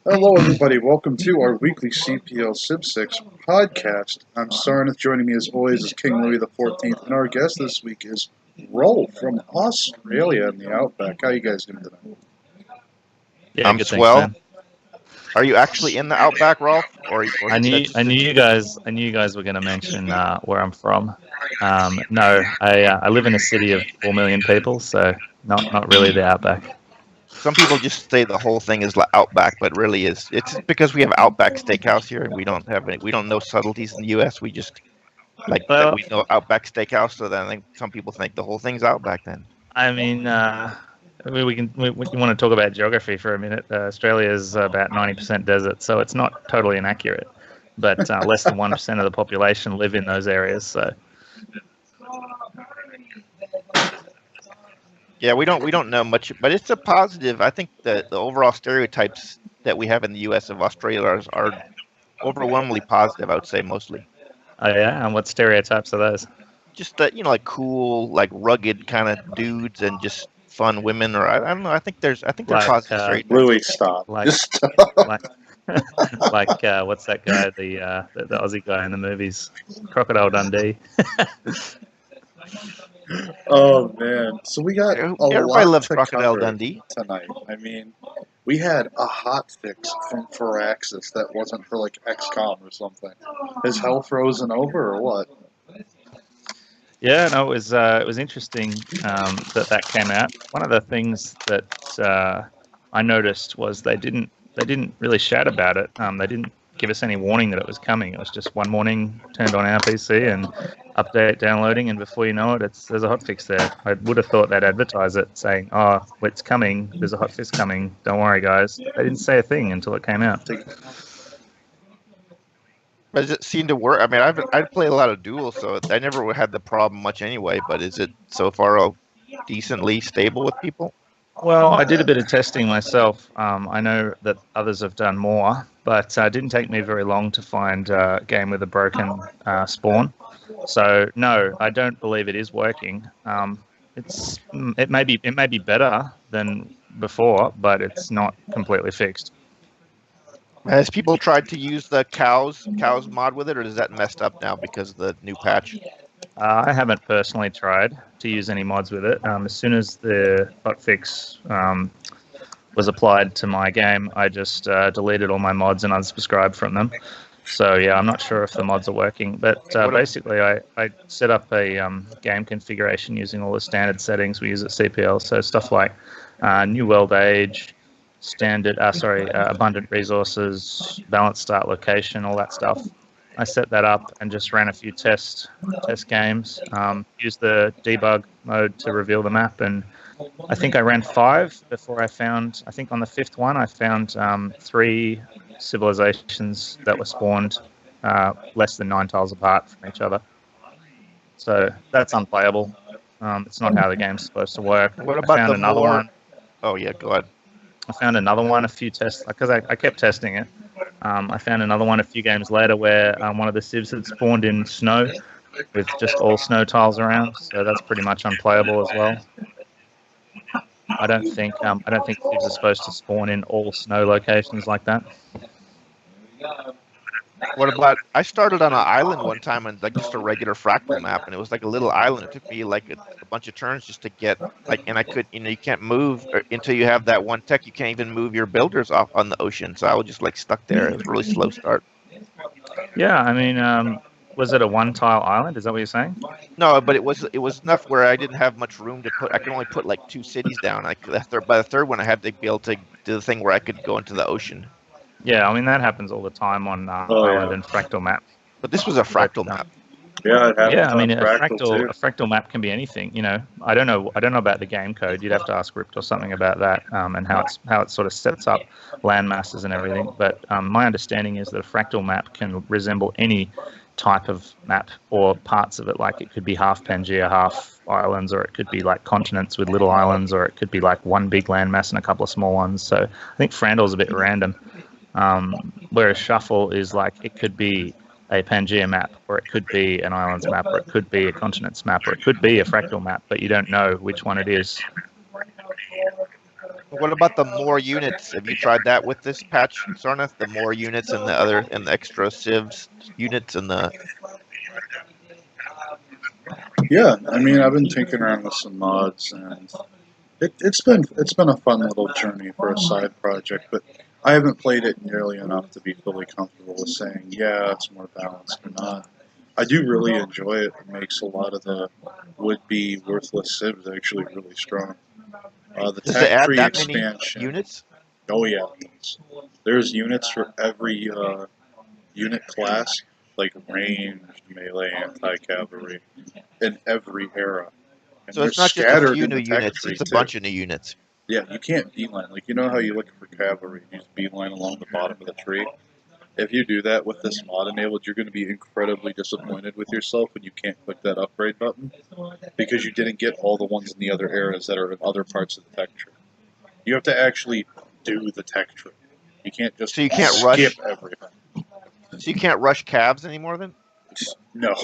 Hello, everybody. Welcome to our weekly CPL Civ 6 podcast. I'm Sarnath. Joining me, as always, is King Louis XIV, and our guest this week is Rolfe from Australia in the Outback. How you guys doing tonight? Yeah, I'm swell. Thanks, are you actually in the Outback, Rolfe? I knew you guys were going to mention where I'm from. No, I live in a city of 4 million people, so not really the Outback. Some people just say the whole thing is Outback, but really it's because we have Outback Steakhouse here, and we don't know subtleties in the U.S. We just we know Outback Steakhouse, so then I think some people think the whole thing's Outback. Then I mean, we want to talk about geography for a minute. Australia is about 90% desert, so it's not totally inaccurate, but less than 1% of the population live in those areas. So. Yeah, we don't know much, but it's a positive. I think the overall stereotypes that we have in the U.S. of Australia are overwhelmingly positive. I would say mostly. Oh yeah, and what stereotypes are those? Just that, like cool, like rugged kind of dudes, and just fun women, or I don't know. I think they're positive stereotypes. Louis, stop. Like what's that guy? The Aussie guy in the movies, Crocodile Dundee. Oh man! So we got everybody loves Crocodile Dundee tonight. I mean, we had a hotfix from Firaxis that wasn't for like XCOM or something. Is hell frozen over or what? Yeah, no, it was interesting that came out. One of the things that I noticed was they didn't really shout about it. They didn't give us any warning that it was coming. It was just one morning, turned on our PC and update downloading, and before you know it, there's a hotfix there. I would have thought they'd advertise it saying, "Oh, it's coming. There's a hotfix coming. Don't worry, guys." They didn't say a thing until it came out. Does it seem to work? I mean, I've played a lot of duels, so I never had the problem much anyway. But is it so far decently stable with people? Well, I did a bit of testing myself. I know that others have done more, but it didn't take me very long to find a game with a broken spawn. So no, I don't believe it is working. It may be better than before, but it's not completely fixed. Has people tried to use the cows mod with it, or is that messed up now because of the new patch? I haven't personally tried to use any mods with it. As soon as the hotfix was applied to my game, I just deleted all my mods and unsubscribed from them. So yeah, I'm not sure if the mods are working, but basically I set up a game configuration using all the standard settings we use at CPL. So stuff like New World Age, abundant resources, balanced start location, all that stuff. I set that up and just ran a few test games, used the debug mode to reveal the map, and I think I ran 5 before I found, I think on the 5th one, I found 3 civilizations that were spawned less than 9 tiles apart from each other. So that's unplayable. It's not how the game's supposed to work. What about another one? Oh yeah, go ahead. I found another one, a few tests, because I kept testing it. I found another one a few games later where one of the civs had spawned in snow with just all snow tiles around, so that's pretty much unplayable as well. I don't think civs are supposed to spawn in all snow locations like that. What about? I started on an island one time on just a regular fractal map, and it was like a little island. It took me like a bunch of turns just to get and I could, you can't move until you have that one tech. You can't even move your builders off on the ocean. So I was just stuck there. It was a really slow start. Yeah, I mean, was it a one-tile island? Is that what you're saying? No, but it was enough where I didn't have much room to put. I could only put 2 cities down. By the third one, I had to be able to do the thing where I could go into the ocean. Yeah, I mean, that happens all the time on island and fractal map. But this was a fractal map. Yeah, it happens. Yeah, I mean, a fractal fractal map can be anything. I don't know about the game code. You'd have to ask Ripped or something about that, and how it sort of sets up land masses and everything. But my understanding is that a fractal map can resemble any type of map or parts of it. Like it could be half Pangea, half islands, or it could be like continents with little islands, or it could be like one big landmass and a couple of small ones. So I think Frandal's a bit random. Whereas Shuffle is it could be a Pangea map, or it could be an islands map, or it could be a continents map, or it could be a fractal map, but you don't know which one it is. What about the more units? Have you tried that with this patch, Sarnath? The more units and the extra civs units and the. Yeah, I mean, I've been tinkering around with some mods, and it's been a fun little journey for a side project, but I haven't played it nearly enough to be fully comfortable with saying, yeah, it's more balanced or not. I do really enjoy it. It makes a lot of the would-be worthless civs actually really strong. The Does it tech add tree that many expansion. units? Oh yeah, there's units for every unit class, like ranged, melee, anti-cavalry, in every era. And So they're it's not just a scattered few in new the tech units; tree it's a too. bunch of new units. Yeah, you can't beeline. Like, you know how you look for cavalry, you just beeline along the bottom of the tree? If you do that with this mod enabled, you're going to be incredibly disappointed with yourself when you can't click that upgrade button, because you didn't get all the ones in the other eras that are in other parts of the tech tree. You have to actually do the tech tree. You can't just So you can't skip rush. everything. So you can't rush calves anymore then? No.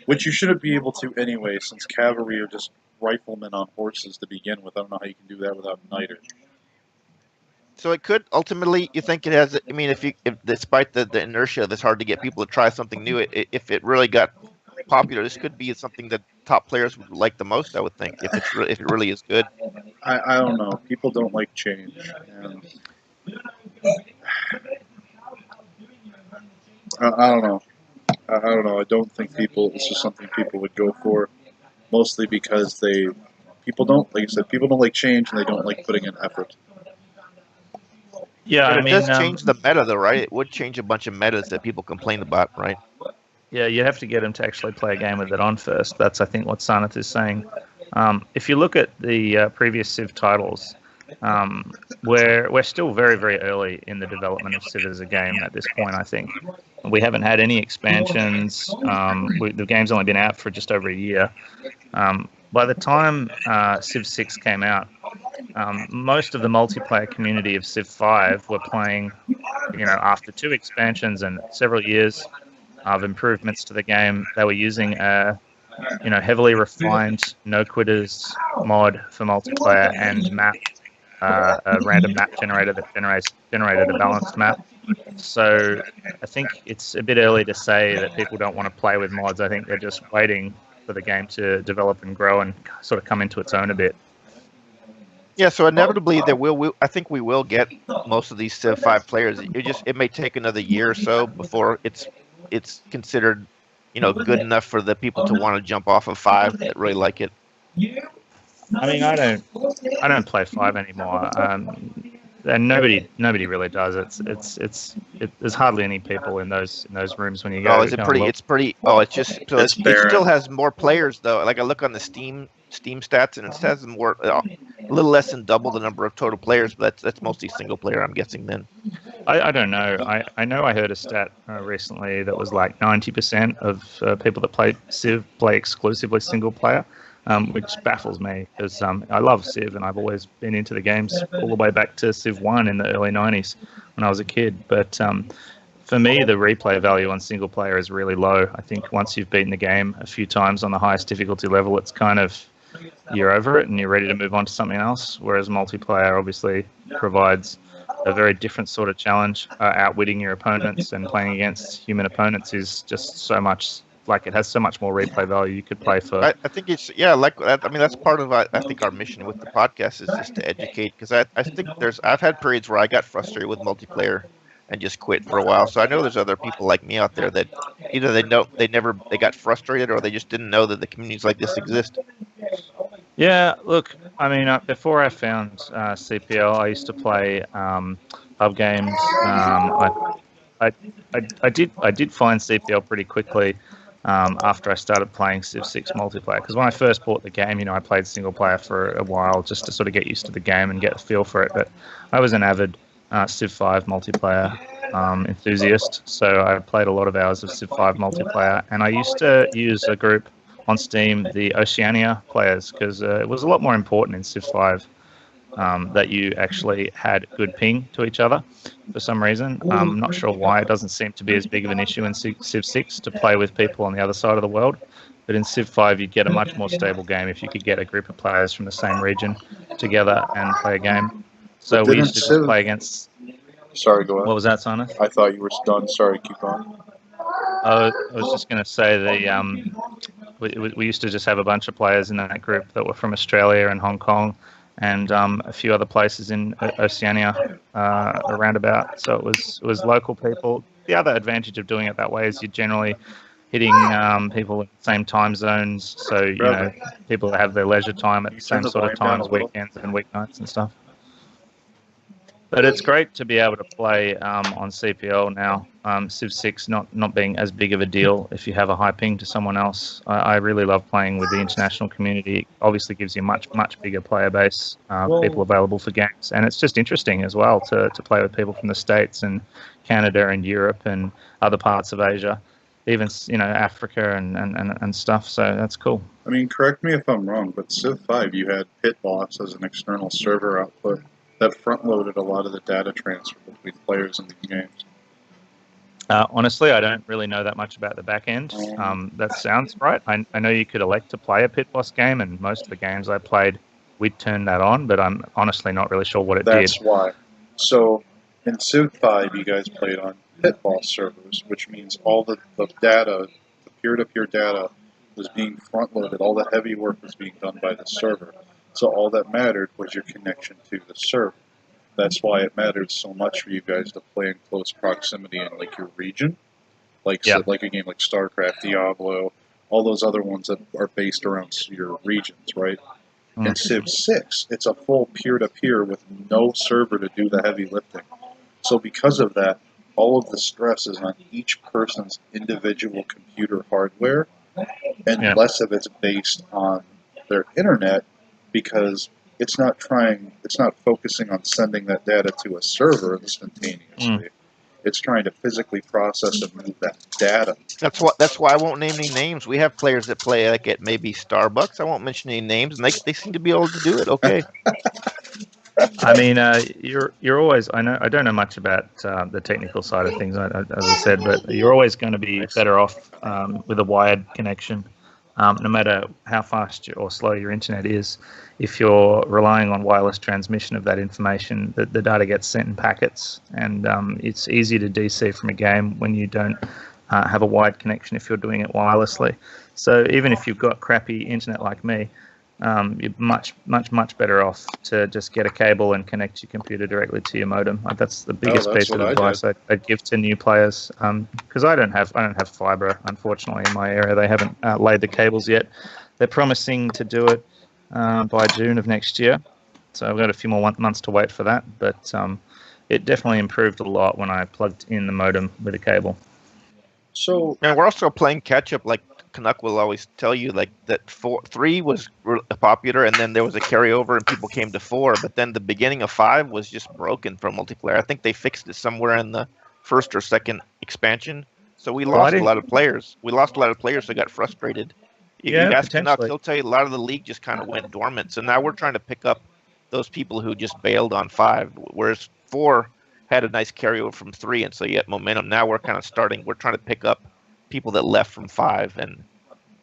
Which you shouldn't be able to anyway, since cavalry are just riflemen on horses to begin with. I don't know how you can do that without niter. So it could ultimately. You think it has? I mean, if despite the inertia that's hard to get people to try something new, if it really got popular, this could be something that top players would like the most. I would think if it really is good. I don't know. People don't like change. And I don't know. I don't know. I don't think this is something people would go for, mostly because people don't, like I said, people don't like change and they don't like putting in effort. Yeah, But I it mean, does change the meta, though, right? It would change a bunch of metas that people complain about, right? yeah, you have to get them to actually play a game with it on first. That's, I think, what Sarnath is saying. If you look at the previous Civ titles, we're still very, very early in the development of Civ as a game at this point, I think. We haven't had any expansions. The game's only been out for just over a year. By the time Civ 6 came out, most of the multiplayer community of Civ 5 were playing, after 2 expansions and several years of improvements to the game, they were using a heavily refined no quitters mod for multiplayer and a random map generator that generated a balanced map. So I think it's a bit early to say that people don't want to play with mods. I think they're just waiting for the game to develop and grow and sort of come into its own a bit. Yeah, so inevitably I think we will get most of these Civ 5 players. It may take another year or so before it's considered, good enough for the people to want to jump off of 5 that really like it. I mean, I don't play 5 anymore, and nobody really does. There's hardly any people in those rooms when you go. Oh, is it pretty? It's pretty. Oh, it's just so It's it still barren. has more players though. Like I look on the Steam stats, and it says more, a little less than double the number of total players. But that's mostly single player, I'm guessing. Then I don't know. I know I heard a stat recently that was like 90% of people that play Civ play exclusively single player. Which baffles me because I love Civ and I've always been into the games all the way back to Civ 1 in the early 90s when I was a kid. But for me, the replay value on single player is really low. I think once you've beaten the game a few times on the highest difficulty level, it's kind of, you're over it and you're ready to move on to something else. Whereas multiplayer obviously provides a very different sort of challenge. Outwitting your opponents and playing against human opponents is just so much. Like, it has so much more replay value. You could play for. I think it's like that. I mean, that's part of I think our mission with the podcast is just to educate, because I think I've had periods where I got frustrated with multiplayer and just quit for a while. So I know there's other people like me out there that either they got frustrated or they just didn't know that the communities like this exist. Yeah, look, I mean, before I found CPL, I used to play pub games. I did find CPL pretty quickly. After I started playing Civ 6 multiplayer, because when I first bought the game, I played single player for a while just to sort of get used to the game and get a feel for it. But I was an avid Civ 5 multiplayer enthusiast, so I played a lot of hours of Civ 5 multiplayer, and I used to use a group on Steam, the Oceania players, because it was a lot more important in Civ 5 that you actually had good ping to each other for some reason. I'm not sure why. It doesn't seem to be as big of an issue in Civ 6 to play with people on the other side of the world. But in Civ 5, you'd get a much more stable game if you could get a group of players from the same region together and play a game. So we used to just play against... Sorry, go ahead. What was that, Sana? I thought you were done. Sorry, keep going. I was just going to say we used to just have a bunch of players in that group that were from Australia and Hong Kong and a few other places in Oceania around about. So it was local people. The other advantage of doing it that way is you're generally hitting people in the same time zones. So, people that have their leisure time at the same sort of times, weekends and weeknights and stuff. But it's great to be able to play on CPL now. Civ 6 not being as big of a deal if you have a high ping to someone else. I really love playing with the international community. It obviously gives you much bigger player base, people available for games. And it's just interesting as well to play with people from the States and Canada and Europe and other parts of Asia, even Africa and stuff. So that's cool. I mean, correct me if I'm wrong, but Civ 5, you had Pit Boss as an external server output that front-loaded a lot of the data transfer between players in the games. Honestly, I don't really know that much about the back end. That sounds right. I know you could elect to play a Pit Boss game, and most of the games I played, we'd turn that on, but I'm honestly not really sure what it did. That's why. So in Civ 5, you guys played on Pit Boss servers, which means all the data, the peer-to-peer data, was being front-loaded. All the heavy work was being done by the server. So all that mattered was your connection to the server. That's why it mattered so much for you guys to play in close proximity in like your region, like a game like StarCraft, Diablo, all those other ones that are based around your regions, right? In Civ 6, it's a full peer-to-peer with no server to do the heavy lifting. So because of that, all of the stress is on each person's individual computer hardware, and less of it's based on their internet, because it's not focusing on sending that data to a server instantaneously. It's trying to physically process and move that data. That's why I won't name any names. We have players that play like at maybe Starbucks. I won't mention any names, and they seem to be able to do it okay. I mean, you're always. I don't know much about the technical side of things, as I said, but you're always going to be better off with a wired connection. No matter how fast or slow your internet is, if you're relying on wireless transmission of that information, the data gets sent in packets, and it's easy to DC from a game when you don't have a wired connection if you're doing it wirelessly. So even if you've got crappy internet like me, you're much better off to just get a cable and connect your computer directly to your modem. That's the biggest piece of advice I'd give to new players, because I don't have fiber, unfortunately, in my area. They haven't laid the cables yet. They're promising to do it by June of next year, so I've got a few more months to wait for that. But it definitely improved a lot when I plugged in the modem with a cable. So, and we're also playing catch up, like Canuck will always tell you, like that 3 was popular, and then there was a carryover, and people came to 4. But then the beginning of 5 was just broken for multiplayer. I think they fixed it somewhere in the first or second expansion. So we lost a lot of players. We lost a lot of players that got frustrated. You ask Canuck, he'll tell you a lot of the league just kind of went dormant. So now we're trying to pick up those people who just bailed on 5, whereas 4 had a nice carryover from 3, and so you had momentum. Now we're kind of starting. We're trying to pick up people that left from 5 and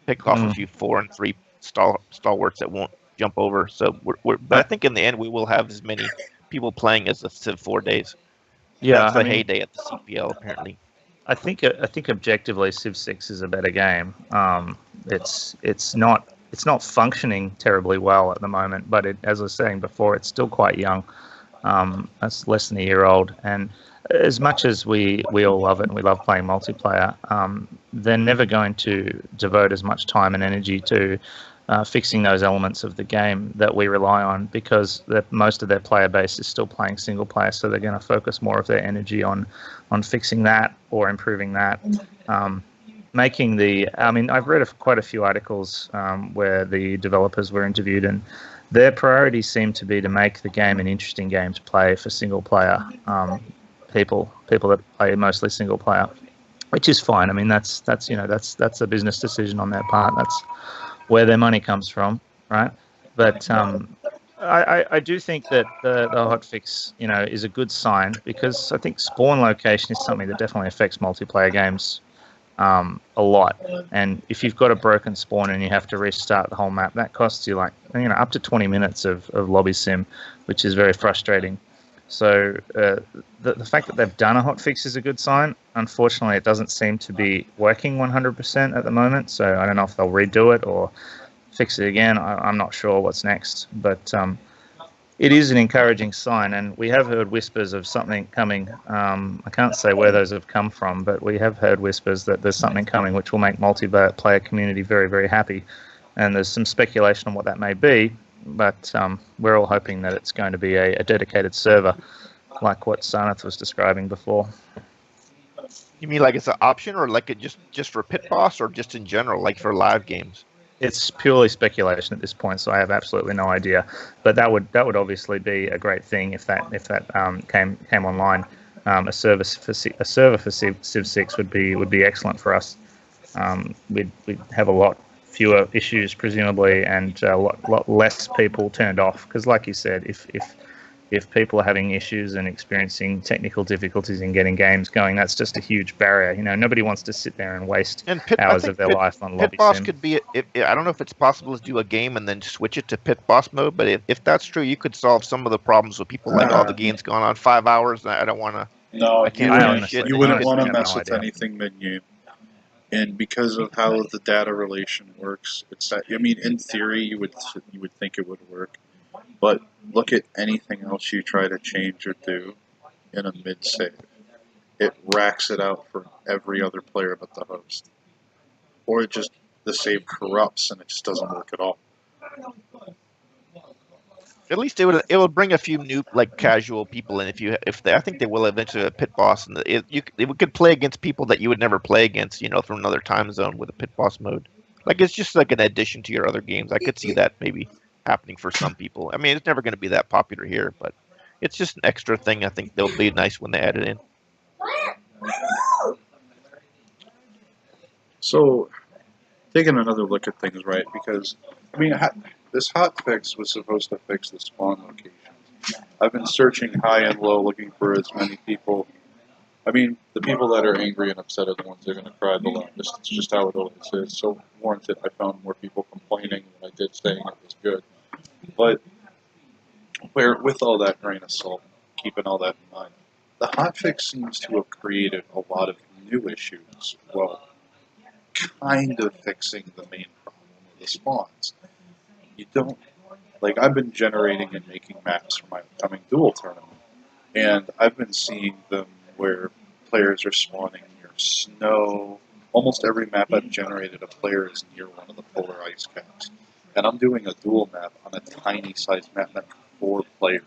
pick off a few 4 and 3 stalwarts that won't jump over. So but I think in the end we will have as many people playing as the Civ 4 days. Yeah, that's the heyday at the CPL apparently. I think objectively Civ 6 is a better game. It's not functioning terribly well at the moment, but as I was saying before, it's still quite young. It's less than a year old, and as much as we all love it and we love playing multiplayer, they're never going to devote as much time and energy to fixing those elements of the game that we rely on, because most of their player base is still playing single player, so they're going to focus more of their energy on fixing that or improving that. I've read quite a few articles where the developers were interviewed, and their priorities seem to be to make the game an interesting game to play for single player people that play mostly single player, which is fine. I mean, that's a business decision on their part. That's where their money comes from, right? But I do think that the hotfix, is a good sign, because I think spawn location is something that definitely affects multiplayer games a lot. And if you've got a broken spawn and you have to restart the whole map, that costs you like up to 20 minutes of lobby sim, which is very frustrating. So the fact that they've done a hotfix is a good sign. Unfortunately, it doesn't seem to be working 100% at the moment. So I don't know if they'll redo it or fix it again. I'm not sure what's next, but it is an encouraging sign, and we have heard whispers of something coming. I can't say where those have come from, but we have heard whispers that there's something coming which will make multiplayer community very, very happy. And there's some speculation on what that may be, but we're all hoping that it's going to be a dedicated server, like what Sarnath was describing before. You mean like it's an option, or like it just for Pit Boss, or just in general, like for live games? It's purely speculation at this point, so I have absolutely no idea. But that would obviously be a great thing if that came online. A server for Civ 6 would be excellent for us. We'd have a lot fewer issues presumably, and a lot less people turned off. Because, like you said, if people are having issues and experiencing technical difficulties in getting games going, that's just a huge barrier. Nobody wants to sit there and waste hours of their life on lobby Pit Boss sim. could be, I don't know if it's possible to do a game and then switch it to Pit Boss mode, but if that's true, you could solve some of the problems with people like, the game's gone on 5 hours, and I don't want to. No, I can't you wouldn't want to have mess no with idea. anything mid-game. And because of how the data relation works, in theory, you would think it would work. But look at anything else you try to change or do in a mid-save. It racks it out for every other player but the host. Or the save corrupts and it just doesn't work at all. At least it would bring a few new casual people in. I think they will eventually have Pit Boss, and it could play against people that you would never play against, from another time zone with a Pit Boss mode. It's just like an addition to your other games. I could see that maybe happening for some people. It's never going to be that popular here, but it's just an extra thing. I think they'll be nice when they add it in. So, taking another look at things, right? Because this hotfix was supposed to fix the spawn locations. I've been searching high and low, looking for as many people. The people that are angry and upset are the ones that are going to cry the loudest. It's just how it always is. So warranted. I found more people complaining than I did saying it was good. But with all that grain of salt, keeping all that in mind, the hotfix seems to have created a lot of new issues. Well, kind of fixing the main problem of the spawns. You don't, I've been generating and making maps for my upcoming duel tournament, and I've been seeing them where players are spawning near snow. Almost every map I've generated, a player is near one of the polar ice caps. And I'm doing a duel map on a tiny sized map meant for 4 players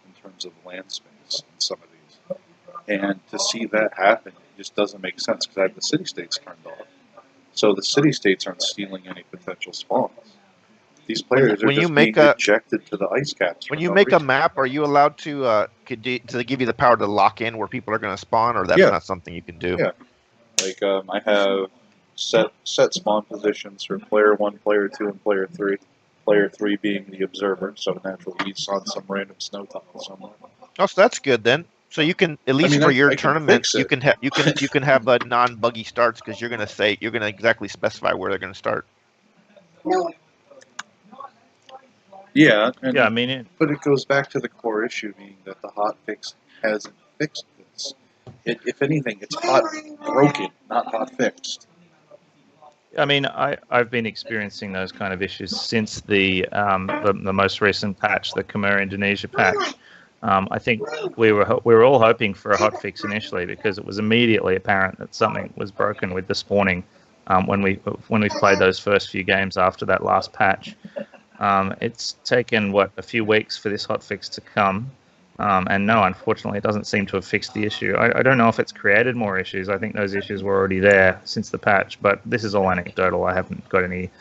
in terms of land space in some of these. And to see that happen, it just doesn't make sense because I have the city-states turned off. So the city-states aren't stealing any potential spawns. These players are just being ejected to the ice caps. When you make a map, are you allowed to, do they give you the power to lock in where people are going to spawn, or that's not something you can do? Yeah. I have set spawn positions for player 1, player 2, and player 3. Player 3 being the observer, so naturally he's on some random snow tile somewhere. Oh, so that's good then. So you can, at least for your tournaments, you can have a non-buggy starts because you're going to exactly specify where they're going to start. Yeah, but it goes back to the core issue being that the hotfix hasn't fixed this. If anything, it's hot broken, not hot fixed. I've been experiencing those kind of issues since the most recent patch, the Khmer Indonesia patch. I think we were all hoping for a hotfix initially because it was immediately apparent that something was broken with the spawning when we played those first few games after that last patch. It's taken a few weeks for this hotfix to come. And no, unfortunately, it doesn't seem to have fixed the issue. I don't know if it's created more issues. I think those issues were already there since the patch, but this is all anecdotal. I haven't got any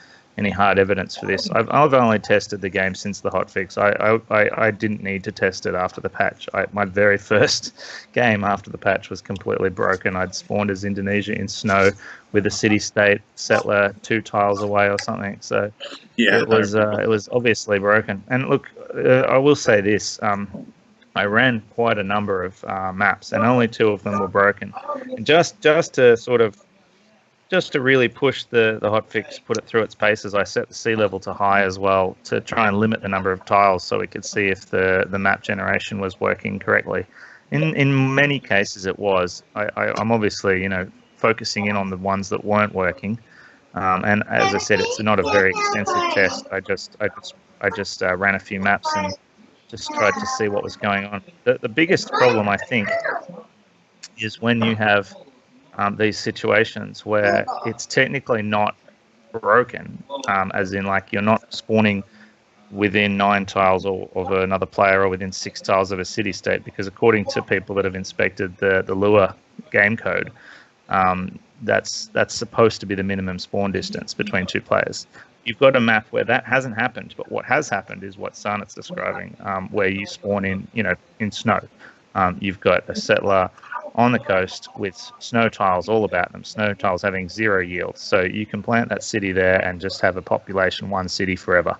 hard evidence for this. I've only tested the game since the hotfix. I didn't need to test it after the patch. My very first game after the patch was completely broken. I'd spawned as Indonesia in snow with a city-state settler 2 tiles away or something. So it was obviously broken. And look, I will say this. I ran quite a number of maps, and only 2 of them were broken. And just to sort of just to really push the hotfix, put it through its paces, I set the sea level to high as well to try and limit the number of tiles so we could see if the map generation was working correctly. In many cases it was. I'm obviously, focusing in on the ones that weren't working. And as I said, it's not a very extensive test. I just ran a few maps and just tried to see what was going on. The biggest problem, I think, is when you have these situations where it's technically not broken, as in like you're not spawning within 9 tiles of another player or within 6 tiles of a city state, because according to people that have inspected the Lua game code, that's supposed to be the minimum spawn distance between 2 players. You've got a map where that hasn't happened, but what has happened is what Sarnet's describing, where you spawn in snow. You've got a settler on the coast with snow tiles all about them, snow tiles having 0 yield. So you can plant that city there and just have a population 1 city forever.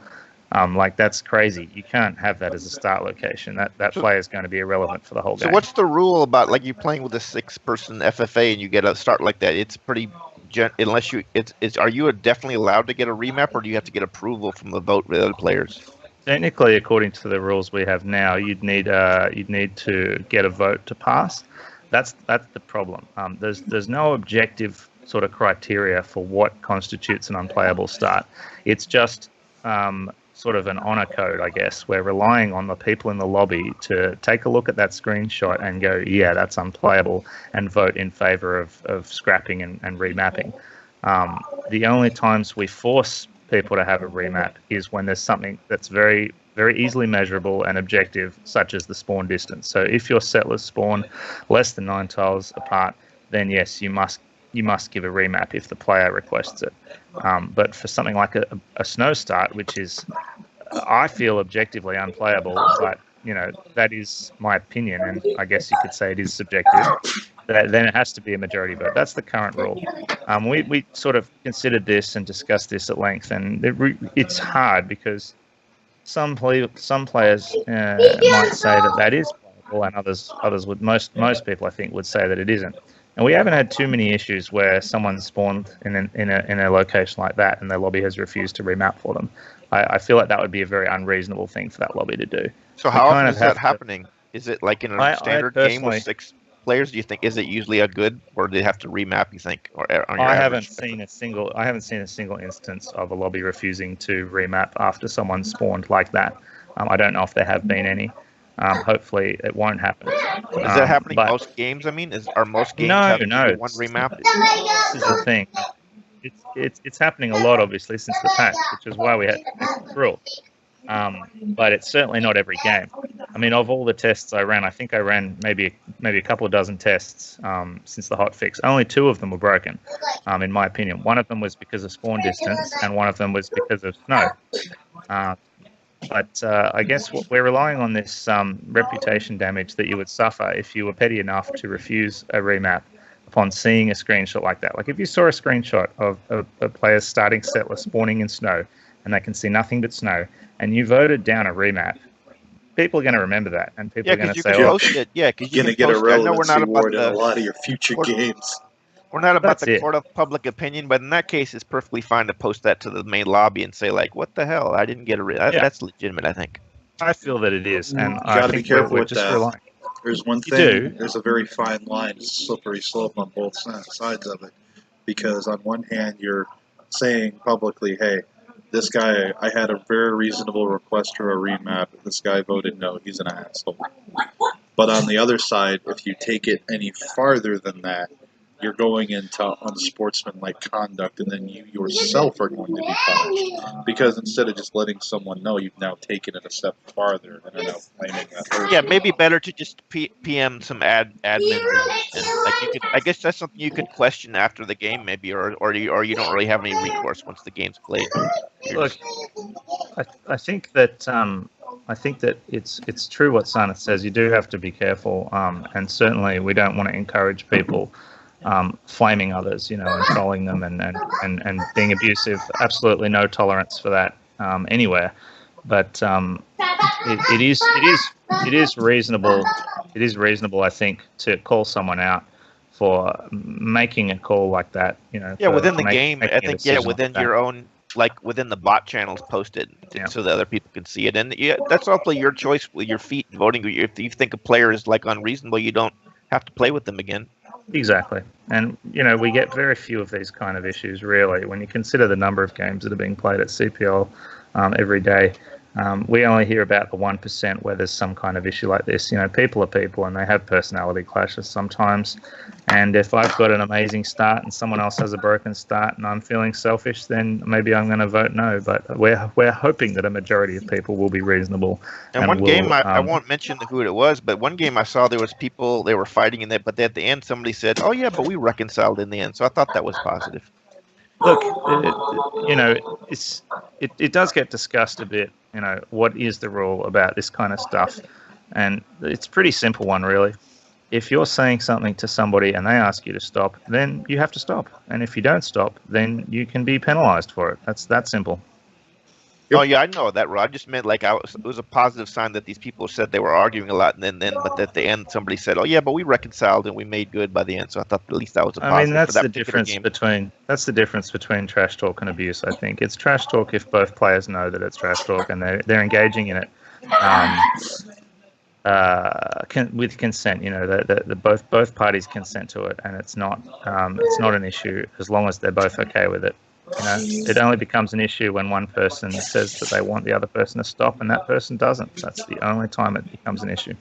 That's crazy. You can't have that as a start location. That player is going to be irrelevant for the whole game. So what's the rule about, like, you playing with a 6-person FFA and you get a start like that? It's pretty unless you are you definitely allowed to get a remap, or do you have to get approval from the vote with other players? Technically, according to the rules we have now, you'd need to get a vote to pass. That's the problem. There's no objective sort of criteria for what constitutes an unplayable start. It's just sort of an honor code, I guess. We're relying on the people in the lobby to take a look at that screenshot and go, yeah, that's unplayable, and vote in favor of scrapping and remapping. The only times we force people to have a remap is when there's something that's very, very easily measurable and objective, such as the spawn distance. So if your settlers spawn less than 9 tiles apart, then yes, you must give a remap if the player requests it. But for something like a snow start, which is, I feel, objectively unplayable, but that is my opinion, and I guess you could say it is subjective, then it has to be a majority vote. That's the current rule. We sort of considered this and discussed this at length, and it's hard because some players might say that is playable, and others would, most people I think would say that it isn't. And we haven't had too many issues where someone spawned in a location like that and their lobby has refused to remap for them. I feel like that would be a very unreasonable thing for that lobby to do. So how often is that happening? Is it like in a standard game with 6 players? Do you think, is it usually a good, or do they have to remap, you think? Or I haven't seen a single instance of a lobby refusing to remap after someone spawned like that. I don't know if there have been any. Hopefully it won't happen. Is that happening in most games? I mean, are most games having one remap? This is the thing. It's happening a lot, obviously, since the patch, which is why we had this rule. But it's certainly not every game. I mean, of all the tests I ran, I think I ran maybe a couple of dozen tests since the hotfix. Only 2 of them were broken, in my opinion. One of them was because of spawn distance, and one of them was because of snow. But I guess we're relying on this reputation damage that you would suffer if you were petty enough to refuse a remap upon seeing a screenshot like that. Like if you saw a screenshot of a player's starting settler spawning in snow and they can see nothing but snow, and you voted down a remap, people are going to remember that, and people are going to say, post it. Yeah, because you're going to get a relevancy award in a lot of your future games. We're not about the court of public opinion, but in that case, it's perfectly fine to post that to the main lobby and say, like, what the hell? I didn't get a That's legitimate, I think. I feel that it is. And you got to be careful with that. Relying. There's one thing. There's a very fine line. It's a slippery slope on both sides of it. Because on one hand, you're saying publicly, hey, this guy, I had a very reasonable request for a remap. This guy voted no. He's an asshole. But on the other side, if you take it any farther than that, you're going into unsportsmanlike conduct, and then you yourself are going to be punished. Because instead of just letting someone know, you've now taken it a step farther and are now claiming that. Yeah, maybe better to just PM some admin. And like you could, I guess that's something you could question after the game, maybe, or you don't really have any recourse once the game's played. Look, I think that it's true what Sana says. You do have to be careful, and certainly we don't want to encourage people flaming others, and trolling them and being abusive. Absolutely no tolerance for that anywhere. But it is reasonable. It is reasonable, I think, to call someone out for making a call like that. Yeah, within the game, I think. Yeah, within your own, like within the bot channels, posted so that other people can see it. And that's also your choice with your feet voting. If you think a player is like unreasonable, you don't have to play with them again. Exactly. And, we get very few of these kind of issues, really. When you consider the number of games that are being played at CPL every day, we only hear about the 1% where there's some kind of issue like this. People are people and they have personality clashes sometimes. And if I've got an amazing start and someone else has a broken start and I'm feeling selfish, then maybe I'm going to vote no. But we're hoping that a majority of people will be reasonable. And one game, I won't mention who it was, but one game I saw there was people, they were fighting in it, but at the end somebody said, "Oh yeah, but we reconciled in the end." So I thought that was positive. Look, it does get discussed a bit. What is the rule about this kind of stuff? And it's a pretty simple one, really. If you're saying something to somebody and they ask you to stop, then you have to stop. And if you don't stop, then you can be penalized for it. That's that simple. Oh yeah, I know that, Rod. I just meant like it was a positive sign that these people said they were arguing a lot, and then but at the end somebody said, "Oh yeah, but we reconciled and we made good by the end." So I thought at least that was a positive. I mean, that's for that the difference between trash talk and abuse. I think it's trash talk if both players know that it's trash talk and they're engaging in it with consent. Both parties consent to it, and it's not an issue as long as they're both okay with it. It only becomes an issue when one person says that they want the other person to stop and that person doesn't. That's the only time it becomes an issue.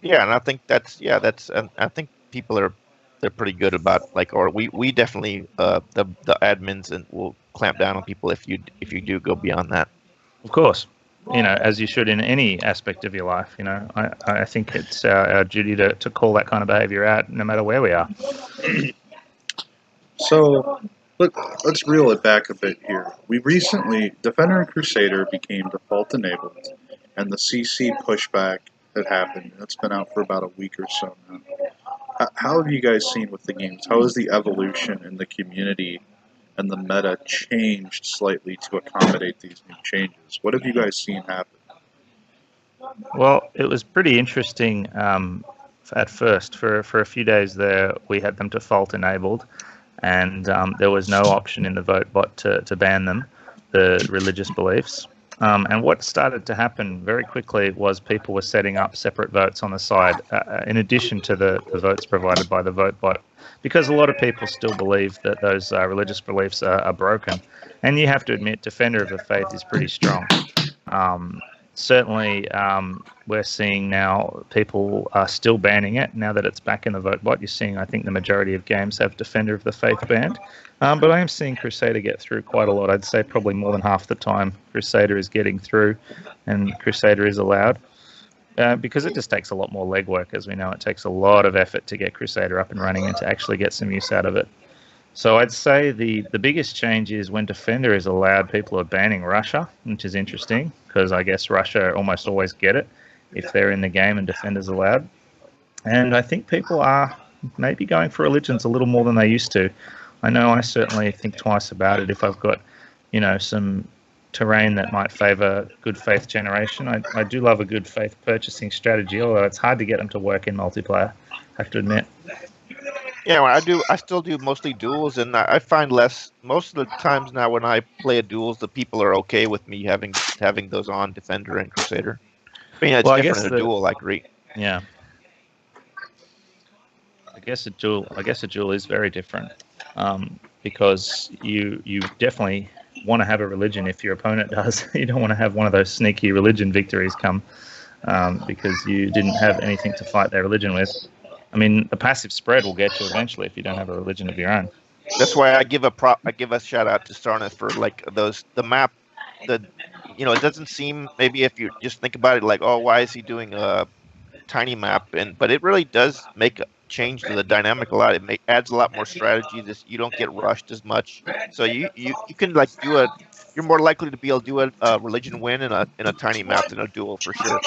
Yeah, and I think I think people they're pretty good about we definitely the admins and will clamp down on people if you do go beyond that. Of course. As you should in any aspect of your life. I think it's our duty to call that kind of behavior out no matter where we are. So, let's reel it back a bit here. We recently, Defender and Crusader became default enabled, and the CC pushback had happened. It's been out for about a week or so now. How have you guys seen with the games? How has the evolution in the community and the meta changed slightly to accommodate these new changes? What have you guys seen happen? Well, it was pretty interesting at first. For a few days there, we had them default enabled, and there was no option in the vote bot to ban them, the religious beliefs. And what started to happen very quickly was people were setting up separate votes on the side, in addition to the votes provided by the vote bot, because a lot of people still believe that those religious beliefs are broken. And you have to admit, Defender of the Faith is pretty strong. Certainly, we're seeing now people are still banning it. Now that it's back in the vote bot, you're seeing, I think, the majority of games have Defender of the Faith banned. But I am seeing Crusader get through quite a lot. I'd say probably more than half the time Crusader is getting through and Crusader is allowed. Because it just takes a lot more legwork, as we know. It takes a lot of effort to get Crusader up and running and to actually get some use out of it. So I'd say the biggest change is when Defender is allowed, people are banning Russia, which is interesting, because I guess Russia almost always get it if they're in the game and Defender's allowed. And I think people are maybe going for religions a little more than they used to. I know I certainly think twice about it if I've got, some terrain that might favour good faith generation. I do love a good faith purchasing strategy, although it's hard to get them to work in multiplayer, I have to admit. Yeah, well, I still do mostly duels, and I find most of the times now when I play a duels, the people are okay with me having those on Defender and Crusader. I mean, it's different in a duel, I agree. Yeah. I guess a duel is very different, because you definitely want to have a religion if your opponent does. You don't want to have one of those sneaky religion victories come because you didn't have anything to fight their religion with. I mean, a passive spread will get you eventually if you don't have a religion of your own. That's why I give a shout out to Sarnath for the map. It doesn't seem, maybe if you just think about it, like, oh, why is he doing a tiny map? But it really does make a change to the dynamic a lot. It adds a lot more strategy. You don't get rushed as much. So you can you're more likely to be able to do a religion win in a tiny map than a duel for sure.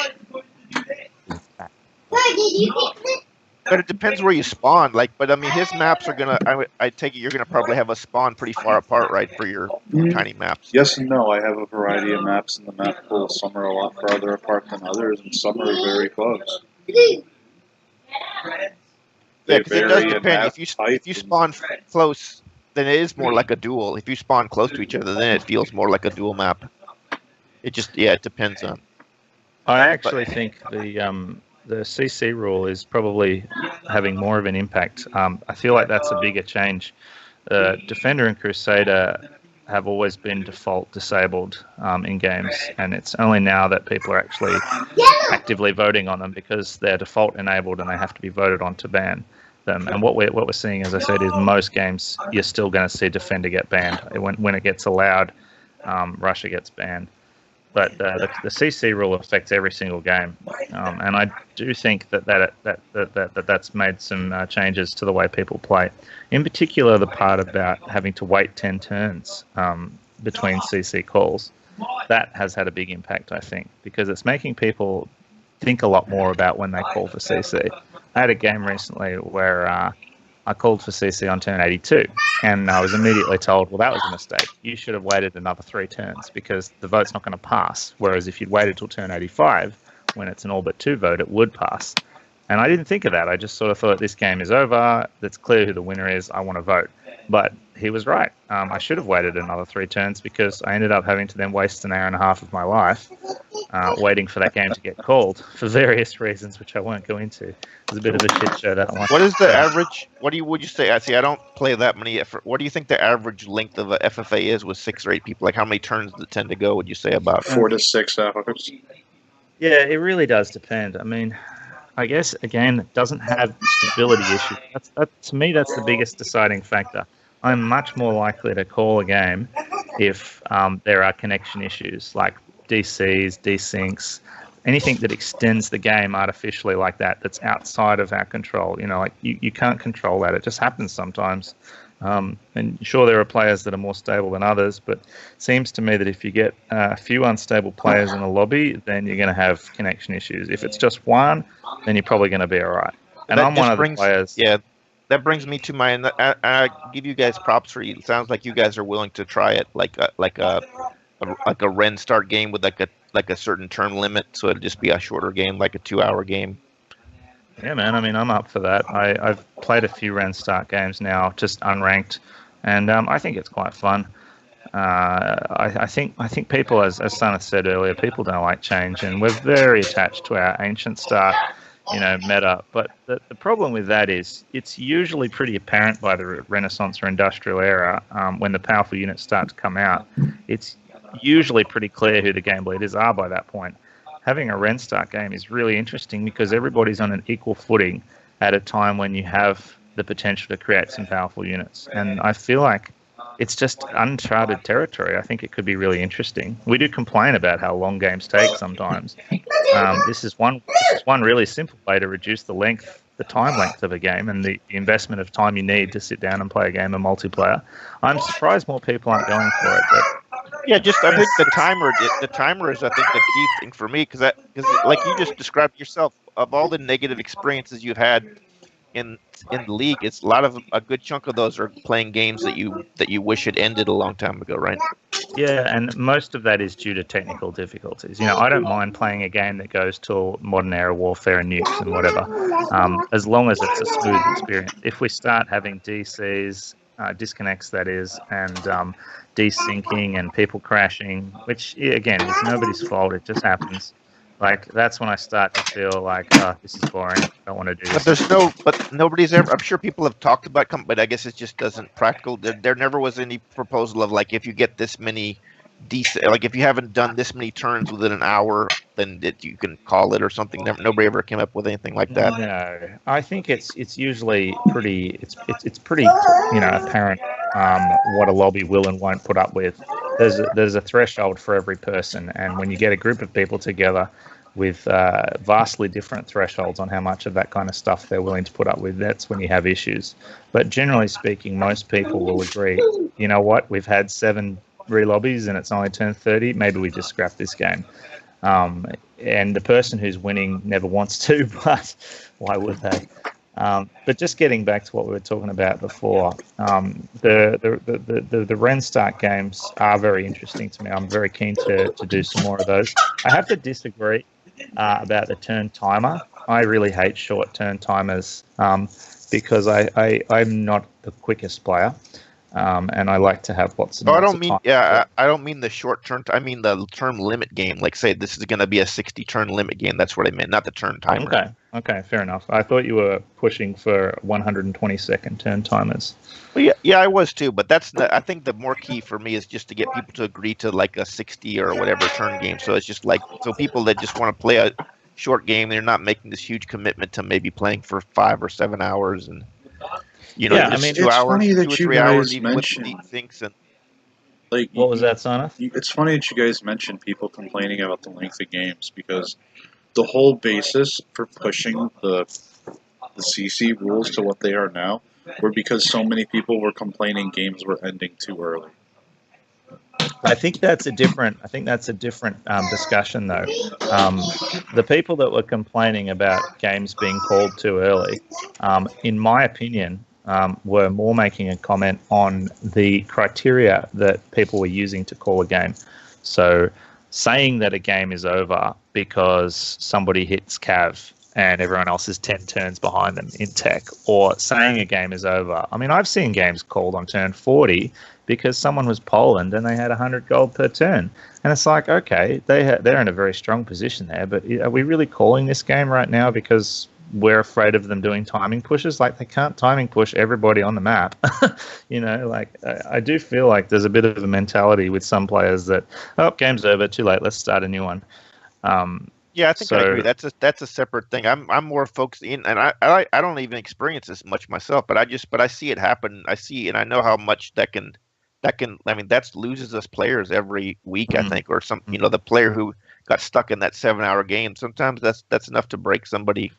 But it depends where you spawn. Like, but I mean, his maps are gonna. I take it you're gonna probably have a spawn pretty far apart, right, for your tiny maps. Yes and no. I have a variety of maps in the map pool. Some are a lot farther apart than others, and some are very close. Yeah, because it does depend. If you spawn close, then it is more like a duel. If you spawn close to each other, then it feels more like a duel map. It just it depends on. I actually think the CC rule is probably having more of an impact. I feel like that's a bigger change. Defender and Crusader have always been default disabled in games, and it's only now that people are actually actively voting on them because they're default enabled and they have to be voted on to ban them. And what we're seeing, as I said, is most games you're still going to see Defender get banned. When it gets allowed, Russia gets banned. But the CC rule affects every single game, and I do think that's made some changes to the way people play. In particular, the part about having to wait 10 turns between CC calls, that has had a big impact, I think, because it's making people think a lot more about when they call for CC. I had a game recently where I called for CC on turn 82, and I was immediately told, well, that was a mistake. You should have waited another 3 turns because the vote's not going to pass, whereas if you'd waited till turn 85, when it's an all but 2 vote, it would pass. And I didn't think of that. I just sort of thought, this game is over. It's clear who the winner is. I want to vote. But he was right. I should have waited another 3 turns because I ended up having to then waste an hour and a half of my life waiting for that game to get called for various reasons, which I won't go into. It was a bit of a shit show, that one. What is the average? Would you say? See, I don't play that many. What do you think the average length of a FFA is with 6 or 8 people? Like, how many turns does it tend to go? Would you say about 4 to 6 hours? Yeah, it really does depend. I mean, I guess again, it doesn't have stability issues. To me, that's the biggest deciding factor. I'm much more likely to call a game if there are connection issues like DCs, desyncs, anything that extends the game artificially like that, that's outside of our control. You know, like you can't control that. It just happens sometimes. And sure, there are players that are more stable than others, but it seems to me that if you get a few unstable players in a lobby, then you're going to have connection issues. If it's just one, then you're probably going to be all right. And I'm one of the players. Yeah. That brings me to my. I give you guys props for you. It sounds like you guys are willing to try it, like a Ren start game with like a certain turn limit, so it'll just be a shorter game, like a 2-hour game. Yeah, man. I mean, I'm up for that. I've played a few Ren start games now, just unranked, and I think it's quite fun. I think people, as Sanath said earlier, people don't like change, and we're very attached to our ancient start, meta. But the problem with that is it's usually pretty apparent by the Renaissance or Industrial era when the powerful units start to come out. It's usually pretty clear who the game leaders are by that point. Having a Ren start game is really interesting because everybody's on an equal footing at a time when you have the potential to create some powerful units. And I feel like it's just uncharted territory. I think it could be really interesting. We do complain about how long games take sometimes. This is one really simple way to reduce the time length of a game and the investment of time you need to sit down and play a game of multiplayer. I'm surprised more people aren't going for it. But yeah, I think the timer is I think the key thing for me because like you just described yourself, of all the negative experiences you've had in the league, it's a good chunk of those are playing games that you wish had ended a long time ago, right? Yeah, and most of that is due to technical difficulties. I don't mind playing a game that goes to modern era warfare and nukes and whatever, as long as it's a smooth experience. If we start having DCs, disconnects that is, and desyncing and people crashing, which again is nobody's fault, it just happens. Like, that's when I start to feel like, this is boring. I don't want to do this. But nobody's ever. I'm sure people have talked about, but I guess it just doesn't practical. There never was any proposal of like, if you get this many like if you haven't done this many turns within an hour, then you can call it or something. Nobody ever came up with anything like that. No, I think it's usually pretty. It's pretty apparent what a lobby will and won't put up with. There's a threshold for every person, and when you get a group of people together with vastly different thresholds on how much of that kind of stuff they're willing to put up with, that's when you have issues. But generally speaking, most people will agree, you know what, we've had 7 re-lobbies and it's only turn 30, maybe we just scrap this game. And the person who's winning never wants to, but why would they? But just getting back to what we were talking about before, the Ren Start games are very interesting to me. I'm very keen to do some more of those. I have to disagree about the turn timer. I really hate short turn timers because I'm not the quickest player. And I like to have lots of. Oh, I don't mean I don't mean the short turn. I mean the term limit game. Like, say this is going to be a 60 turn limit game. That's what I meant, not the turn timer. Okay, fair enough. I thought you were pushing for 120-second turn timers. Well, yeah, I was too. But I think the more key for me is just to get people to agree to like a 60 or whatever turn game. So it's just like people that just want to play a short game, they're not making this huge commitment to maybe playing for 5 or 7 hours and. I mean, 2 hours, funny that 2 or 3 hours even mentioned, with things and like, what was that, Sana? It's funny that you guys mentioned people complaining about the length of games because the whole basis for pushing the CC rules to what they are now were because so many people were complaining games were ending too early. I think that's a different discussion, though. The people that were complaining about games being called too early, in my opinion, were more making a comment on the criteria that people were using to call a game. So saying that a game is over because somebody hits Cav and everyone else is 10 turns behind them in tech, or saying a game is over. I mean, I've seen games called on turn 40 because someone was Poland and they had 100 gold per turn. And it's like, okay, they're in a very strong position there, but are we really calling this game right now because we're afraid of them doing timing pushes? Like, they can't timing push everybody on the map. I do feel like there's a bit of a mentality with some players that, oh, game's over, too late, let's start a new one. Yeah, I think I agree. That's a separate thing. I'm more focused in, and I don't even experience this much myself, but I see it happen. I see, and I know how much that can. I mean, that loses us players every week, I think, or some. The player who got stuck in that 7-hour game. Sometimes that's enough to break somebody.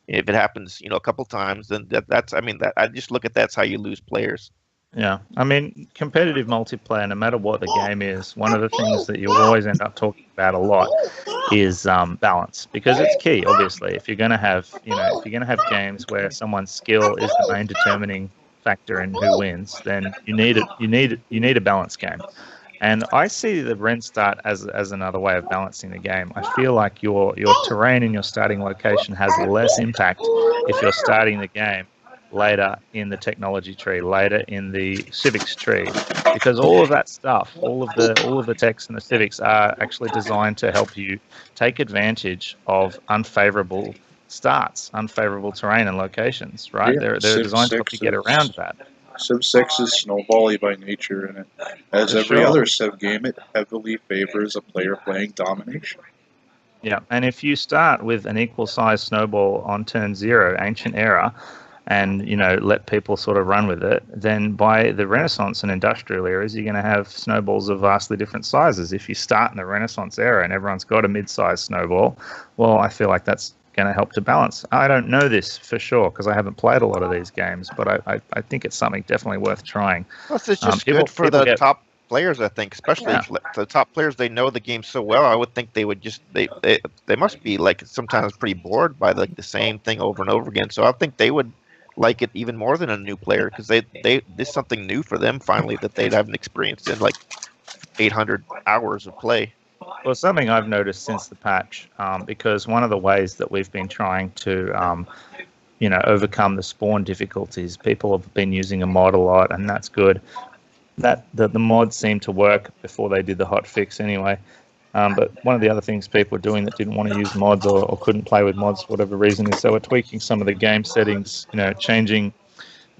If it happens, a couple times, then that's. I mean, I just look at that's how you lose players. Yeah, I mean, competitive multiplayer, no matter what the game is, one of the things that you always end up talking about a lot is balance, because it's key. Obviously, if you're going to have, games where someone's skill is the main determining factor in who wins, then you need a balanced game. And I see the Ren Start as another way of balancing the game. I feel like your terrain in your starting location has less impact if you're starting the game later in the technology tree, later in the civics tree, because all of that stuff, all of the techs and the civics are actually designed to help you take advantage of unfavorable starts, unfavorable terrain and locations, right? Yeah, they're designed to help you get around that. Civ 6 is snowbally by nature, and as every other Civ game, it heavily favors a player playing domination. Yeah, and if you start with an equal size snowball on turn 0, Ancient Era, and let people sort of run with it, then by the Renaissance and Industrial eras, you're going to have snowballs of vastly different sizes. If you start in the Renaissance era and everyone's got a mid-sized snowball, well, I feel like that's going to help to balance. I don't know this for sure because I haven't played a lot of these games, but I think it's something definitely worth trying. Plus, it's just good for the top players, I think, especially the top players. They know the game so well. I would think they would just they must be like sometimes pretty bored by like the same thing over and over again. So I think they would like it even more than a new player because this is something new for them finally that they haven't experienced in like 800 hours of play. Well, something I've noticed since the patch, because one of the ways that we've been trying to overcome the spawn difficulties, people have been using a mod a lot, and that's good. That the mods seemed to work before they did the hotfix anyway. But one of the other things people were doing that didn't want to use mods or couldn't play with mods for whatever reason is they were tweaking some of the game settings, changing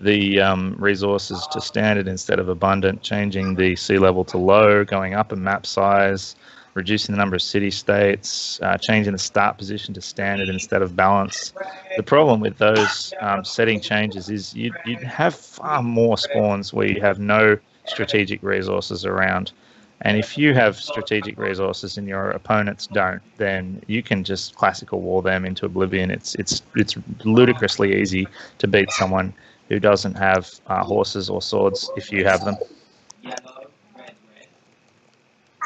the resources to standard instead of abundant, changing the sea level to low, going up in map size, reducing the number of city-states, changing the start position to standard instead of balance. The problem with those setting changes is you'd have far more spawns where you have no strategic resources around. And if you have strategic resources and your opponents don't, then you can just classical war them into oblivion. It's ludicrously easy to beat someone who doesn't have horses or swords if you have them.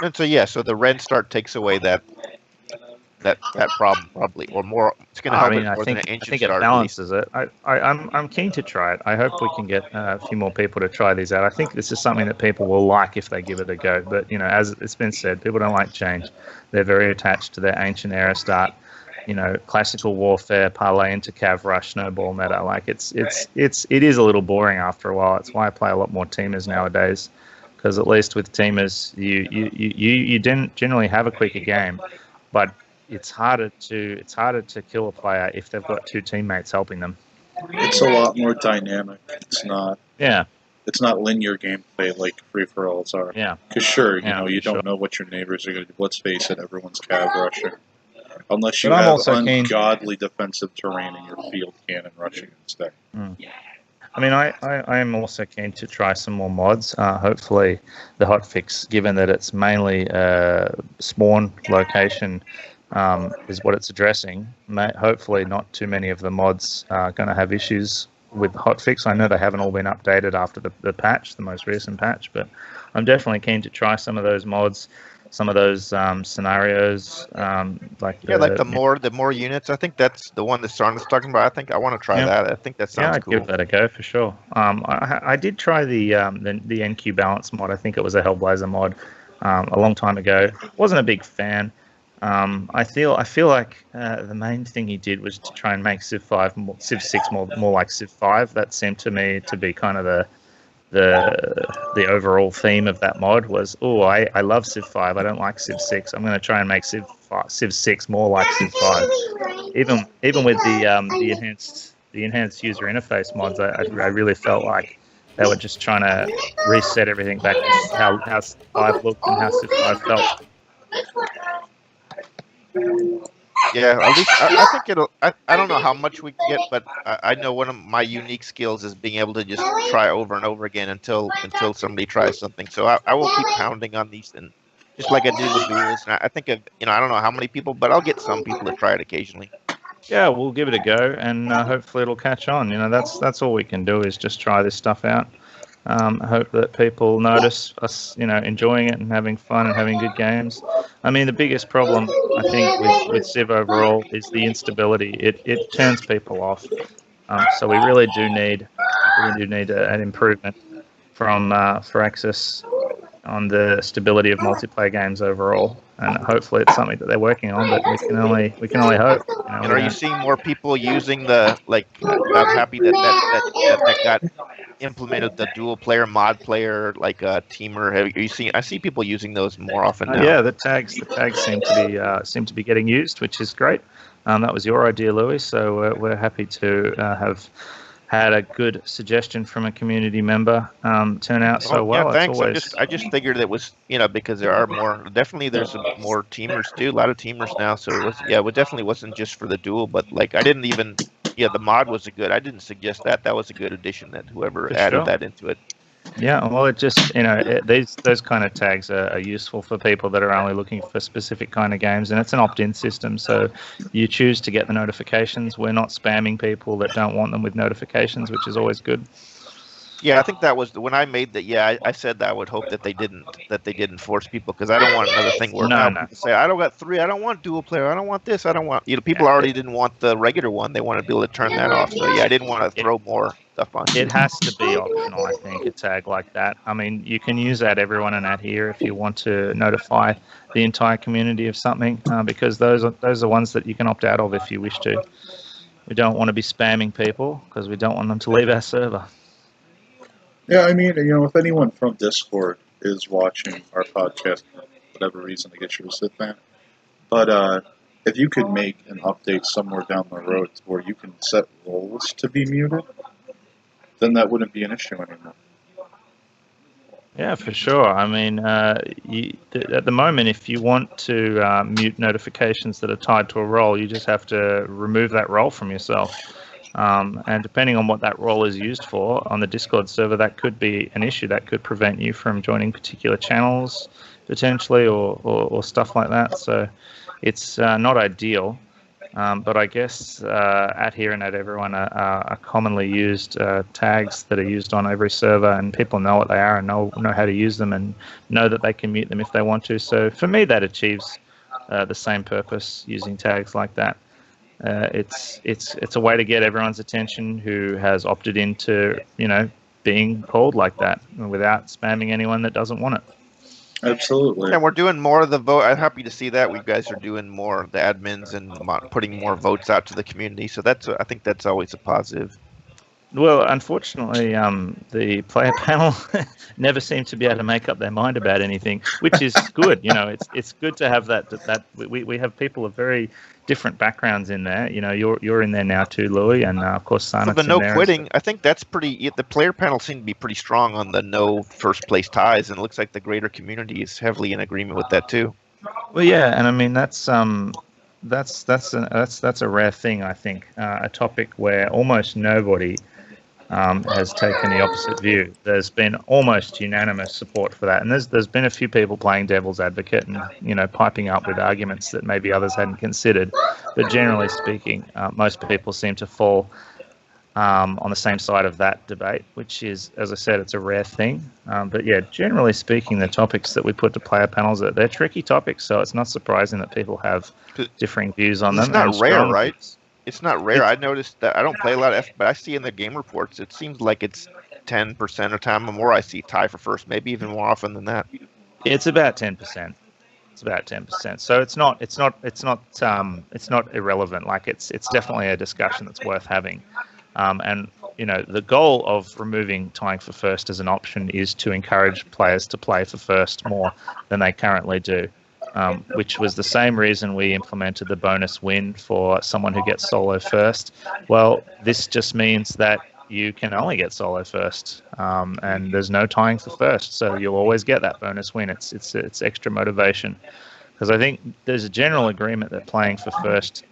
And so the Ren Start takes away that problem probably, or more It's going to help I mean, it I more than think an ancient it start. balances it. I'm keen to try it. I hope we can get a few more people to try these out. I think this is something that people will like if they give it a go. But as it's been said, people don't like change. They're very attached to their ancient era start. Classical warfare, parlay into cav rush, snowball meta. Like it is a little boring after a while. It's why I play a lot more teamers nowadays, because at least with teamers, you didn't generally have a quicker game, but it's harder to kill a player if they've got two teammates helping them. It's a lot more dynamic. It's not. Yeah. It's not linear gameplay like free-for-alls are. Yeah. Because sure, you sure. don't know what your neighbors are going to do. Let's face it, everyone's cav rushing. Unless you But I'm have also keen- ungodly defensive terrain in your field cannon rushing instead. I mean, I am also keen to try some more mods. Hopefully, the hotfix, given that it's mainly spawn location, is what it's addressing. Hopefully, not too many of the mods are going to have issues with hotfix. I know they haven't all been updated after the patch, the most recent patch, but I'm definitely keen to try some of those mods. Some of those scenarios, like the more units. I think that's the one that Sarna's talking about. I think I want to try that. I think that sounds cool. I'd give that a go for sure. I did try the NQ balance mod. I think it was a Hellblazer mod a long time ago. Wasn't a big fan. I feel like the main thing he did was to try and make Civ 6 more like Civ 5. That seemed to me to be kind of the overall theme of that mod was, I love Civ 5, I don't like Civ 6. I'm going to try and make Civ 6 more like Civ 5. Even with the enhanced user interface mods, I really felt like they were just trying to reset everything back to how Civ 5 looked and how Civ 5 felt. Yeah, at least I think it'll. I don't know how much we can get, but I know one of my unique skills is being able to just try over and over again until somebody tries something. So I will keep pounding on these, and just like I do with duels. And I think I don't know how many people, but I'll get some people to try it occasionally. Yeah, we'll give it a go, and hopefully it'll catch on. That's all we can do is just try this stuff out. I hope that people notice us, enjoying it and having fun and having good games. I mean, the biggest problem, I think, with Civ overall is the instability. It turns people off. So we really do need an improvement from Firaxis on the stability of multiplayer games overall. And hopefully it's something that they're working on, but we can only hope. And are you seeing more people using the I'm happy that got implemented the dual player, mod player, like a teamer. Have you seen? I see people using those more often now. Yeah, the tags seem to be getting used, which is great. That was your idea, Louis. So we're happy to have had a good suggestion from a community member turn out so well. Yeah, thanks. I just figured it was because there are there's more teamers too. A lot of teamers now. So it definitely wasn't just for the duel, but I didn't even. Yeah, the mod was I didn't suggest that. That was a good addition that whoever added that into it. Yeah, well, it just, those kind of tags are useful for people that are only looking for specific kind of games, and it's an opt-in system, so you choose to get the notifications. We're not spamming people that don't want them with notifications, which is always good. Yeah, I think that was when I made that. Yeah, I said that I would hope that they didn't force people, because I don't want another thing where people say, I don't got 3, I don't want dual player, I don't want this, I don't want. People already didn't want the regular one; they want to be able to turn that off. So I didn't want to throw more stuff on. It has to be optional, I think, a tag like that. I mean, you can use that everyone and that here if you want to notify the entire community of something, because those are ones that you can opt out of if you wish to. We don't want to be spamming people because we don't want them to leave our server. Yeah, I mean, if anyone from Discord is watching our podcast for whatever reason, I guess you're a Civ fan. But if you could make an update somewhere down the road where you can set roles to be muted, then that wouldn't be an issue anymore. Yeah, for sure. I mean, at the moment, if you want to mute notifications that are tied to a role, you just have to remove that role from yourself. And depending on what that role is used for on the Discord server, that could be an issue. That could prevent you from joining particular channels, potentially, or stuff like that. So it's not ideal. But I guess at here and at everyone are commonly used tags that are used on every server, and people know what they are and know how to use them and know that they can mute them if they want to. So for me, that achieves the same purpose using tags like that. It's a way to get everyone's attention who has opted into being called like that without spamming anyone that doesn't want it. Absolutely. And we're doing more of the vote. I'm happy to see that. We guys are doing more, the admins, and putting more votes out to the community. So I think that's always a positive. Well, unfortunately, the player panel never seem to be able to make up their mind about anything, which is good. It's good to have that we have people of very different backgrounds in there. You're in there now too, Louis, and of course Sanat's the no in there. Quitting, I think that's pretty. The player panel seemed to be pretty strong on the no first place ties, and it looks like the greater community is heavily in agreement with that too. Well, yeah, and I mean that's a rare thing. I think a topic where almost nobody has taken the opposite view. There's been almost unanimous support for that, and there's been a few people playing devil's advocate and piping up with arguments that maybe others hadn't considered. But generally speaking, most people seem to fall on the same side of that debate, which is, as I said, it's a rare thing. But yeah, generally speaking, the topics that we put to player panels, they're tricky topics, so it's not surprising that people have differing views on them. It's not rare, right? It's not rare. I noticed that I don't play a lot of but I see in the game reports, it seems like it's 10% of the time or more I see tie for first, maybe even more often than that. It's about 10%. It's about 10%. So it's not irrelevant. Like it's definitely a discussion that's worth having. And the goal of removing tying for first as an option is to encourage players to play for first more than they currently do. Which was the same reason we implemented the bonus win for someone who gets solo first. Well, this just means that you can only get solo first, and there's no tying for first, so you'll always get that bonus win. It's extra motivation, because I think there's a general agreement that playing for first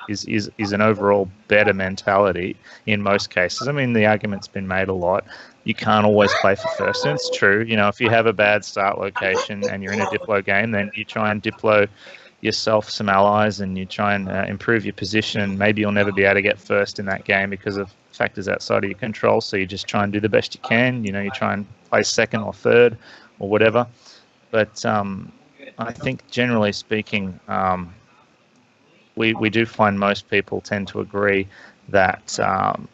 is an overall better mentality in most cases. I mean, the argument's been made a lot. You can't always play for first, and it's true. If you have a bad start location and you're in a Diplo game, then you try and Diplo yourself some allies and you try and improve your position, and maybe you'll never be able to get first in that game because of factors outside of your control, so you just try and do the best you can. You try and play second or third or whatever. But I think generally speaking, we do find most people tend to agree that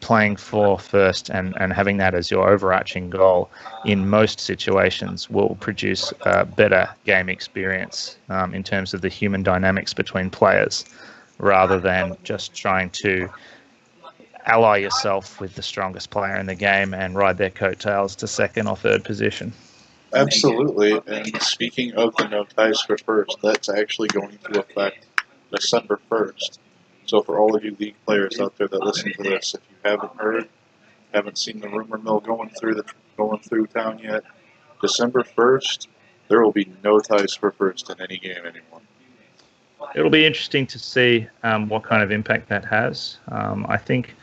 playing for first and having that as your overarching goal in most situations will produce a better game experience in terms of the human dynamics between players, rather than just trying to ally yourself with the strongest player in the game and ride their coattails to second or third position. Absolutely. And speaking of the no ties for first, that's actually going to affect December 1st. So for all of you league players out there that listen to this, if you haven't heard, haven't seen the rumor mill going through town yet, December 1st, there will be no ties for first in any game anymore. It'll be interesting to see what kind of impact that has. I think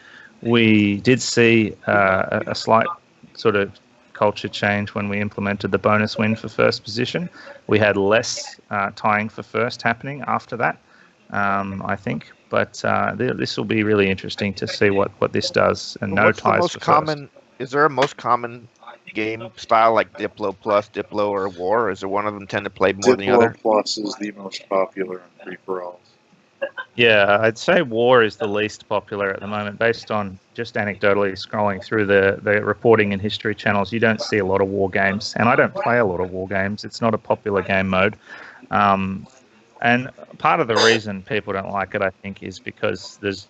we did see a slight sort of culture change when we implemented the bonus win for first position. We had less tying for first happening after that, I think. But this will be really interesting to see what this does. And no ties for first. Is there a most common game style like Diplo Plus, Diplo, or War? Is there one of them tend to play more than the other? Diplo Plus is the most popular in free-for-alls. Yeah, I'd say War is the least popular at the moment, based on just anecdotally scrolling through the reporting and history channels. You don't see a lot of War games, and I don't play a lot of War games. It's not a popular game mode. And part of the reason people don't like it, I think, is because there's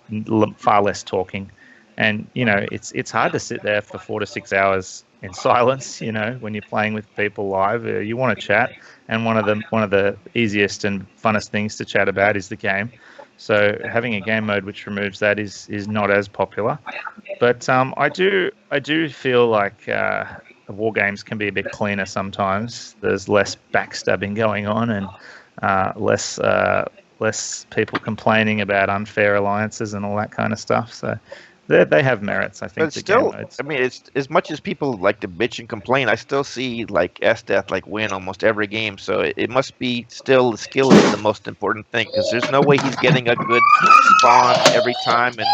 far less talking. And, it's hard to sit there for 4 to 6 hours in silence, when you're playing with people live. You want to chat, and one of the easiest and funnest things to chat about is the game. So having a game mode which removes that is not as popular. But I do feel like war games can be a bit cleaner sometimes. There's less backstabbing going on, and less people complaining about unfair alliances and all that kind of stuff. So they have merits, I think. But still, I mean, it's as much as people like to bitch and complain, I still see like SDeath win almost every game. So it must be still the skill is the most important thing, because there's no way he's getting a good spawn every time. And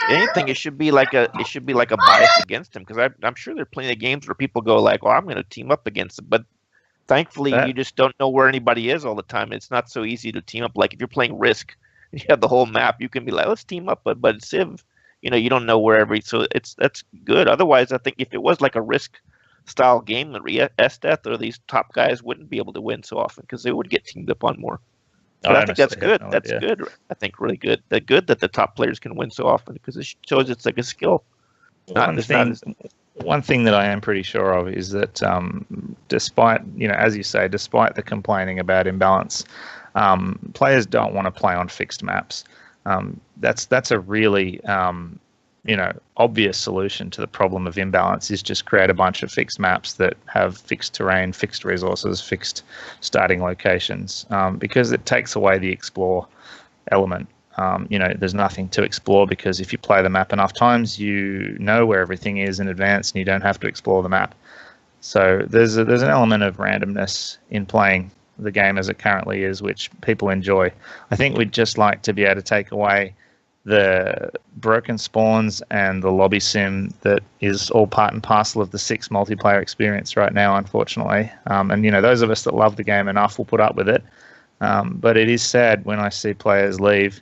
anything, it should be like a bias against him, because I'm sure there are plenty of games where people go like, well, I'm going to team up against him, but thankfully, you just don't know where anybody is all the time. It's not so easy to team up. Like if you're playing Risk, you have the whole map, you can be like, let's team up. But Civ, you don't know where so that's good. Otherwise, I think if it was like a risk style game, the Estet or these top guys wouldn't be able to win so often because they would get teamed up on more. But I think that's good. That's good. I think really good. That's good that the top players can win so often because it shows it's like a skill. One thing that I am pretty sure of is that despite, as you say, despite the complaining about imbalance, players don't want to play on fixed maps. That's a really obvious solution to the problem of imbalance is just create a bunch of fixed maps that have fixed terrain, fixed resources, fixed starting locations, because it takes away the explore element. There's nothing to explore because if you play the map enough times, you know where everything is in advance and you don't have to explore the map. So there's an element of randomness in playing the game as it currently is, which people enjoy. I think we'd just like to be able to take away the broken spawns and the lobby sim that is all part and parcel of the 6 multiplayer experience right now, unfortunately. And those of us that love the game enough will put up with it. But it is sad when I see players leave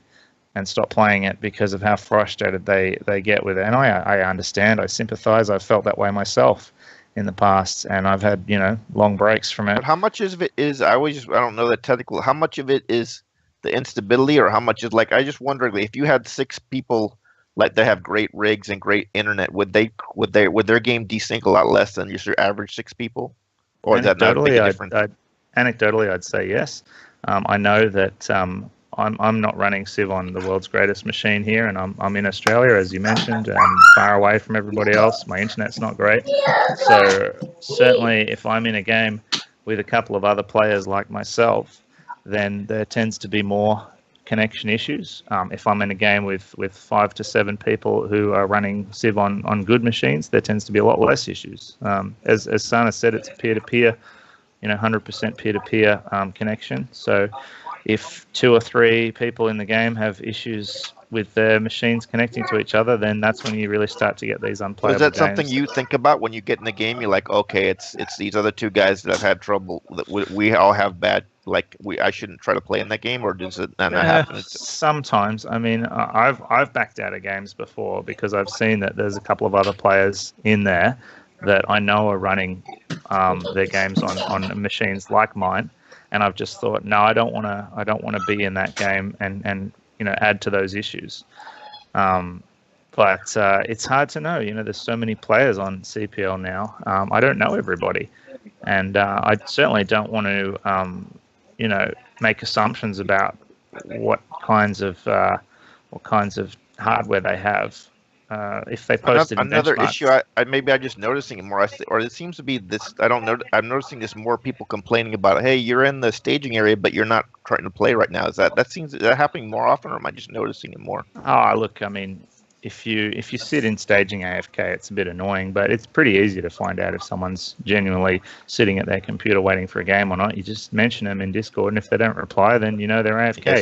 and stop playing it because of how frustrated they get with it. And I understand, I sympathize, I've felt that way myself in the past, and I've had, long breaks from it. But how much of it is, I don't know the technical, how much of it is the instability, or how much is I just wonder if you had 6 people like they have great rigs and great internet, would their game desync a lot less than just your average 6 people? Or is that not a big difference? Anecdotally, I'd say yes. I know that I'm not running Civ on the world's greatest machine here, and I'm in Australia, as you mentioned, and far away from everybody else. My internet's not great. So certainly if I'm in a game with a couple of other players like myself, then there tends to be more connection issues. If I'm in a game with 5 to 7 people who are running Civ on good machines, there tends to be a lot less issues. As Sana said, it's a peer-to-peer, 100% peer-to-peer connection. So if 2 or 3 people in the game have issues with their machines connecting to each other, then that's when you really start to get these unplayable games. Is that something you think about when you get in the game? You're like, okay, it's these other 2 guys that have had trouble. That we all have bad. I shouldn't try to play in that game, or does it not happen? Sometimes. I mean, I've backed out of games before because I've seen that there's a couple of other players in there that I know are running their games on machines like mine, and I've just thought, no, I don't want to be in that game and add to those issues. But it's hard to know. There's so many players on CPL now. I don't know everybody, and I certainly don't want to make assumptions about what kinds of hardware they have. If they posted another issue, I'm just noticing it more, or it seems to be this. I don't know. I'm noticing this more people complaining about. Hey, you're in the staging area, but you're not trying to play right now. Is that happening more often, or am I just noticing it more? Oh, look, I mean, if you sit in staging AFK, it's a bit annoying, but it's pretty easy to find out if someone's genuinely sitting at their computer waiting for a game or not. You just mention them in Discord, and if they don't reply, then they're AFK. Yeah,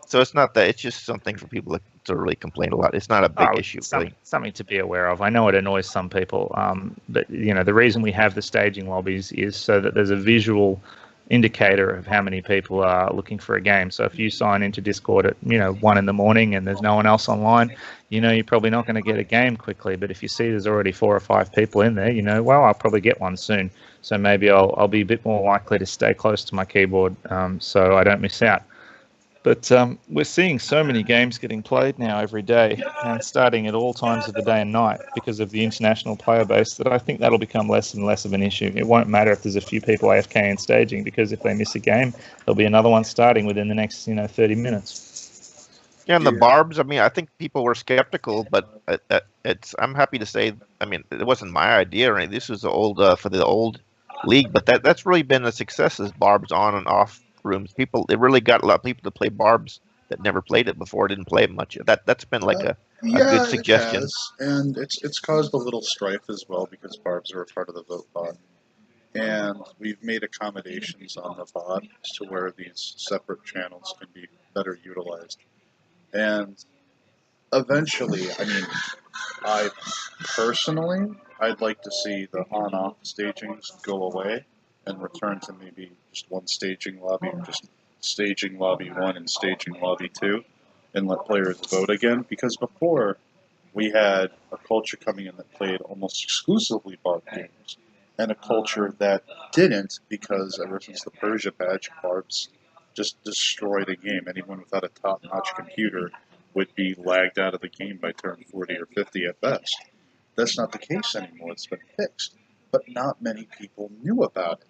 so it's not that. It's just something for people to really complain a lot. It's not a big issue. Something to be aware of. I know it annoys some people, but the reason we have the staging lobbies is so that there's a visual indicator of how many people are looking for a game. So if you sign into Discord at 1 in the morning and there's no one else online, you're probably not going to get a game quickly. But if you see there's already 4 or 5 people in there, well, I'll probably get one soon. So maybe I'll be a bit more likely to stay close to my keyboard so I don't miss out. But we're seeing so many games getting played now every day and starting at all times of the day and night because of the international player base that I think that'll become less and less of an issue. It won't matter if there's a few people AFK in staging because if they miss a game, there'll be another one starting within the next 30 minutes. Yeah, and the barbs, I mean, I think people were skeptical, but I'm happy to say, I mean, it wasn't my idea or anything. This was the old for the old league, but that's really been a success, is barbs on and off rooms. It really got a lot of people to play barbs that never played it before, didn't play it much. That's been like a good suggestion. It has, and it's caused a little strife as well because barbs are a part of the vote bot, and we've made accommodations on the bot to where these separate channels can be better utilized. And eventually, I mean, I'd like to see the on-off stagings go away and return to maybe just one staging lobby, or just staging lobby 1 and staging lobby 2. and let players vote again, because before we had a culture coming in that played almost exclusively barb games, and a culture that didn't, because ever since the Persia patch, barbs just destroyed a game. Anyone without a top-notch computer would be lagged out of the game by turn 40 or 50 at best. That's not the case anymore. It's been fixed. But not many people knew about it.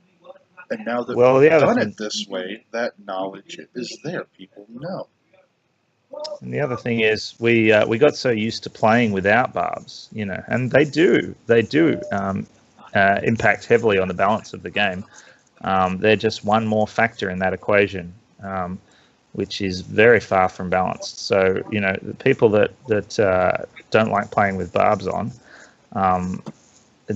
And now that we've done it this way, that knowledge is there. People know. And the other thing is, we got so used to playing without barbs, and they do impact heavily on the balance of the game. They're just one more factor in that equation, which is very far from balanced. So, the people that don't like playing with barbs on,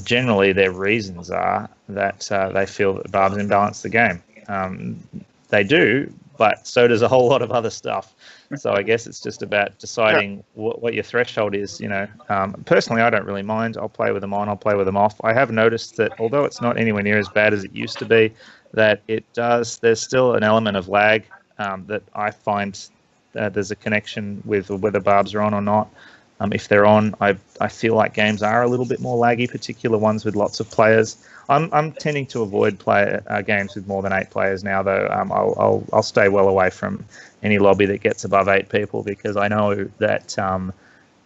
generally their reasons are that they feel that the barbs imbalance the game. They do, but so does a whole lot of other stuff. So I guess it's just about deciding what your threshold is. Personally, I don't really mind. I'll play with them on. I'll play with them off. I have noticed that although it's not anywhere near as bad as it used to be, that there's still an element of lag that I find there's a connection with whether barbs are on or not. If they're on, I feel like games are a little bit more laggy, particular ones with lots of players. I'm tending to avoid games with more than 8 players now, though. I'll stay well away from any lobby that gets above 8 people, because I know that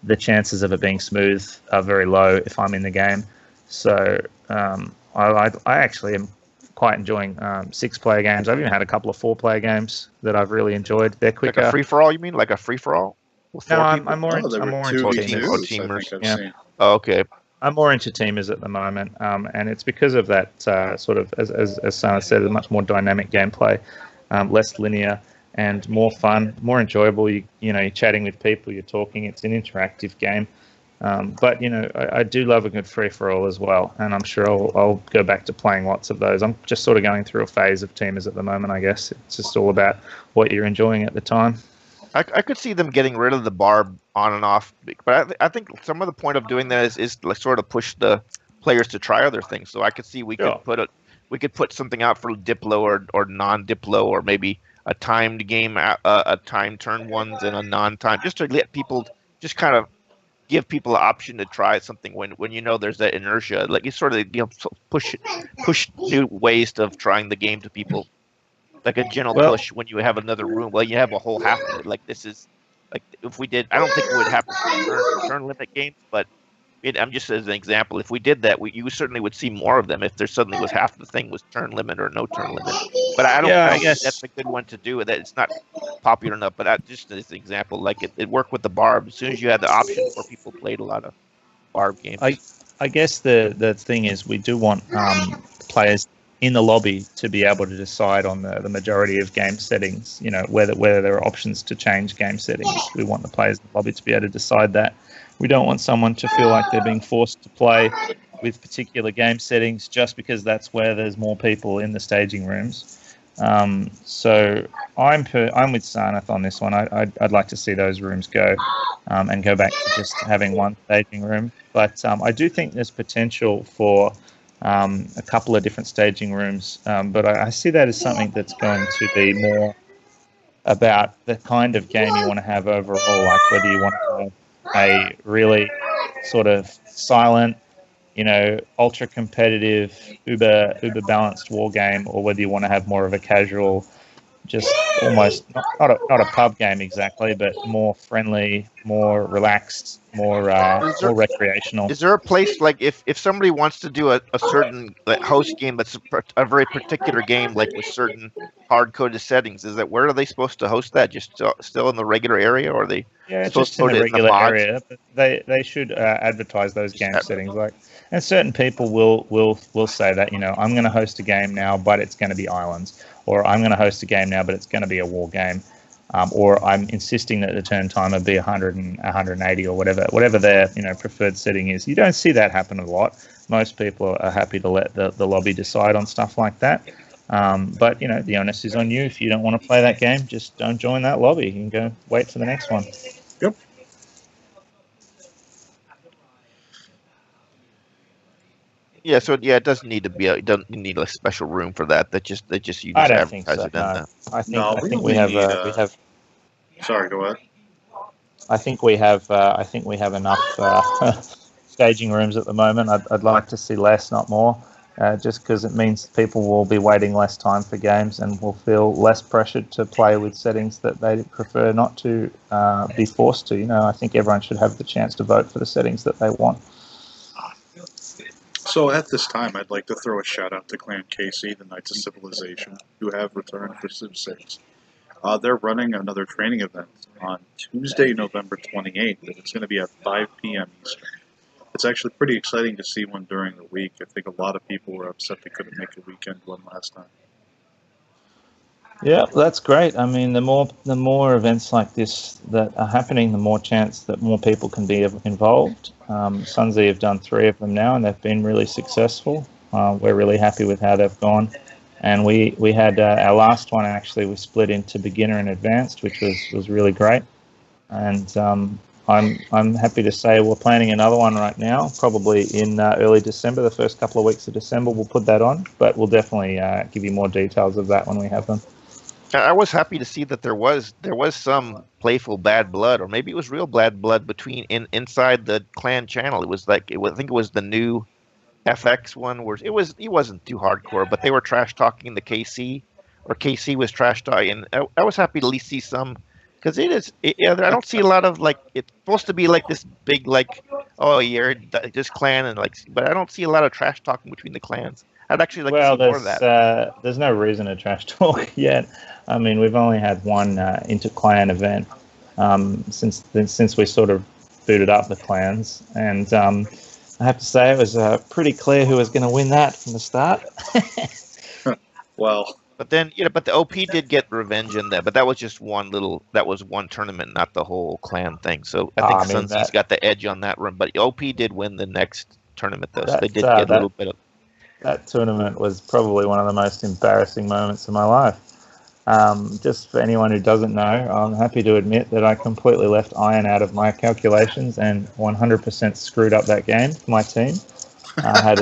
the chances of it being smooth are very low if I'm in the game. So I actually am quite enjoying 6-player games. I've even had a couple of 4-player games that I've really enjoyed. They're quicker. Like a free-for-all, you mean? Like a free-for-all? No, I'm more into teamers. Yeah. Oh, okay. I'm more into teamers at the moment, and it's because of that sort of, as Sana said, a much more dynamic gameplay, less linear, and more fun, more enjoyable. You're chatting with people, you're talking. It's an interactive game, but I do love a good free for all as well, and I'm sure I'll go back to playing lots of those. I'm just sort of going through a phase of teamers at the moment. I guess it's just all about what you're enjoying at the time. I could see them getting rid of the barb on and off, but I think some of the point of doing that is like sort of push the players to try other things. So I could see we could put something out for Diplo or non-Diplo, or maybe a timed game, a timed turn ones and a non-timed, just to let people just kind of give people an option to try something when there's that inertia. Like you sort of push new ways of trying the game to people. Like a gentle push when you have another room. Well, you have a whole half of it. Like this is, like if we did, I don't think it would happen for turn limit games, but I'm just as an example. If we did that, you certainly would see more of them if there suddenly was half the thing was turn limit or no turn limit. But I guess that's a good one to do. That it's not popular enough. But just as an example, like it worked with the barb. As soon as you had the option, where people played a lot of barb games. I guess the thing is, we do want players in the lobby to be able to decide on the majority of game settings, whether there are options to change game settings. We want the players in the lobby to be able to decide that. We don't want someone to feel like they're being forced to play with particular game settings just because that's where there's more people in the staging rooms. So I'm with Sarnath on this one. I'd like to see those rooms go and go back to just having one staging room. But I do think there's potential for a couple of different staging rooms, but I see that as something that's going to be more about the kind of game you want to have overall, like whether you want to have a really sort of silent, ultra competitive, uber balanced war game, or whether you want to have more of a casual, just almost not a pub game exactly, but more friendly, more relaxed, more recreational. Is there a place, like if somebody wants to do a certain host game that's a very particular game, like with certain hard-coded settings, where are they supposed to host that? Just still in the regular area, or are they supposed just in the regular area? But they should advertise those game settings, and certain people will say that I'm going to host a game now, but it's going to be islands. Or I'm going to host a game now, but it's going to be a war game. Or I'm insisting that the turn timer be 100 and 180 or whatever their preferred setting is. You don't see that happen a lot. Most people are happy to let the lobby decide on stuff like that. But the onus is on you. If you don't want to play that game, just don't join that lobby. You can go wait for the next one. Yep. Yeah, so it doesn't need to be. It doesn't need a special room for that. You just I don't think so. it in I think we have. Sorry, go ahead. I think we have enough staging rooms at the moment. I'd like to see less, not more, just because it means people will be waiting less time for games and will feel less pressured to play with settings that they prefer not to be forced to. I think everyone should have the chance to vote for the settings that they want. So at this time, I'd like to throw a shout out to Clan KC, the Knights of Civilization, who have returned for Civ 6. They're running another training event on Tuesday, November 28th, and it's going to be at 5 p.m. Eastern. It's actually pretty exciting to see one during the week. I think a lot of people were upset they couldn't make a weekend one last time. Yeah, that's great. I mean, the more events like this that are happening, the more chance that more people can be involved. Sunzi have done 3 of them now, and they've been really successful. We're really happy with how they've gone. And we had our last one, actually, we split into beginner and advanced, which was really great. And I'm happy to say we're planning another one right now, probably in early December, the first couple of weeks of December. We'll put that on, but we'll definitely give you more details of that when we have them. I was happy to see that there was some playful bad blood, or maybe it was real bad blood inside the clan channel. It was I think it was the new FX one where it wasn't too hardcore, but they were trash talking the KC, or KC was trash talking. And I was happy to at least see some, because I don't see a lot of it's supposed to be like this big oh you're this clan and but I don't see a lot of trash talking between the clans. I'd actually like to see more of that. There's no reason to trash talk yet. I mean, we've only had one inter-clan event since we sort of booted up the clans, and I have to say it was pretty clear who was going to win that from the start. Well, but then but the OP did get revenge in that, but that was just one tournament, not the whole clan thing. So I think Sunzi's got the edge on that run, but OP did win the next tournament though, so they did get a little bit of. That tournament was probably one of the most embarrassing moments of my life. Just for anyone who doesn't know, I'm happy to admit that I completely left iron out of my calculations and 100% screwed up that game for my team. I had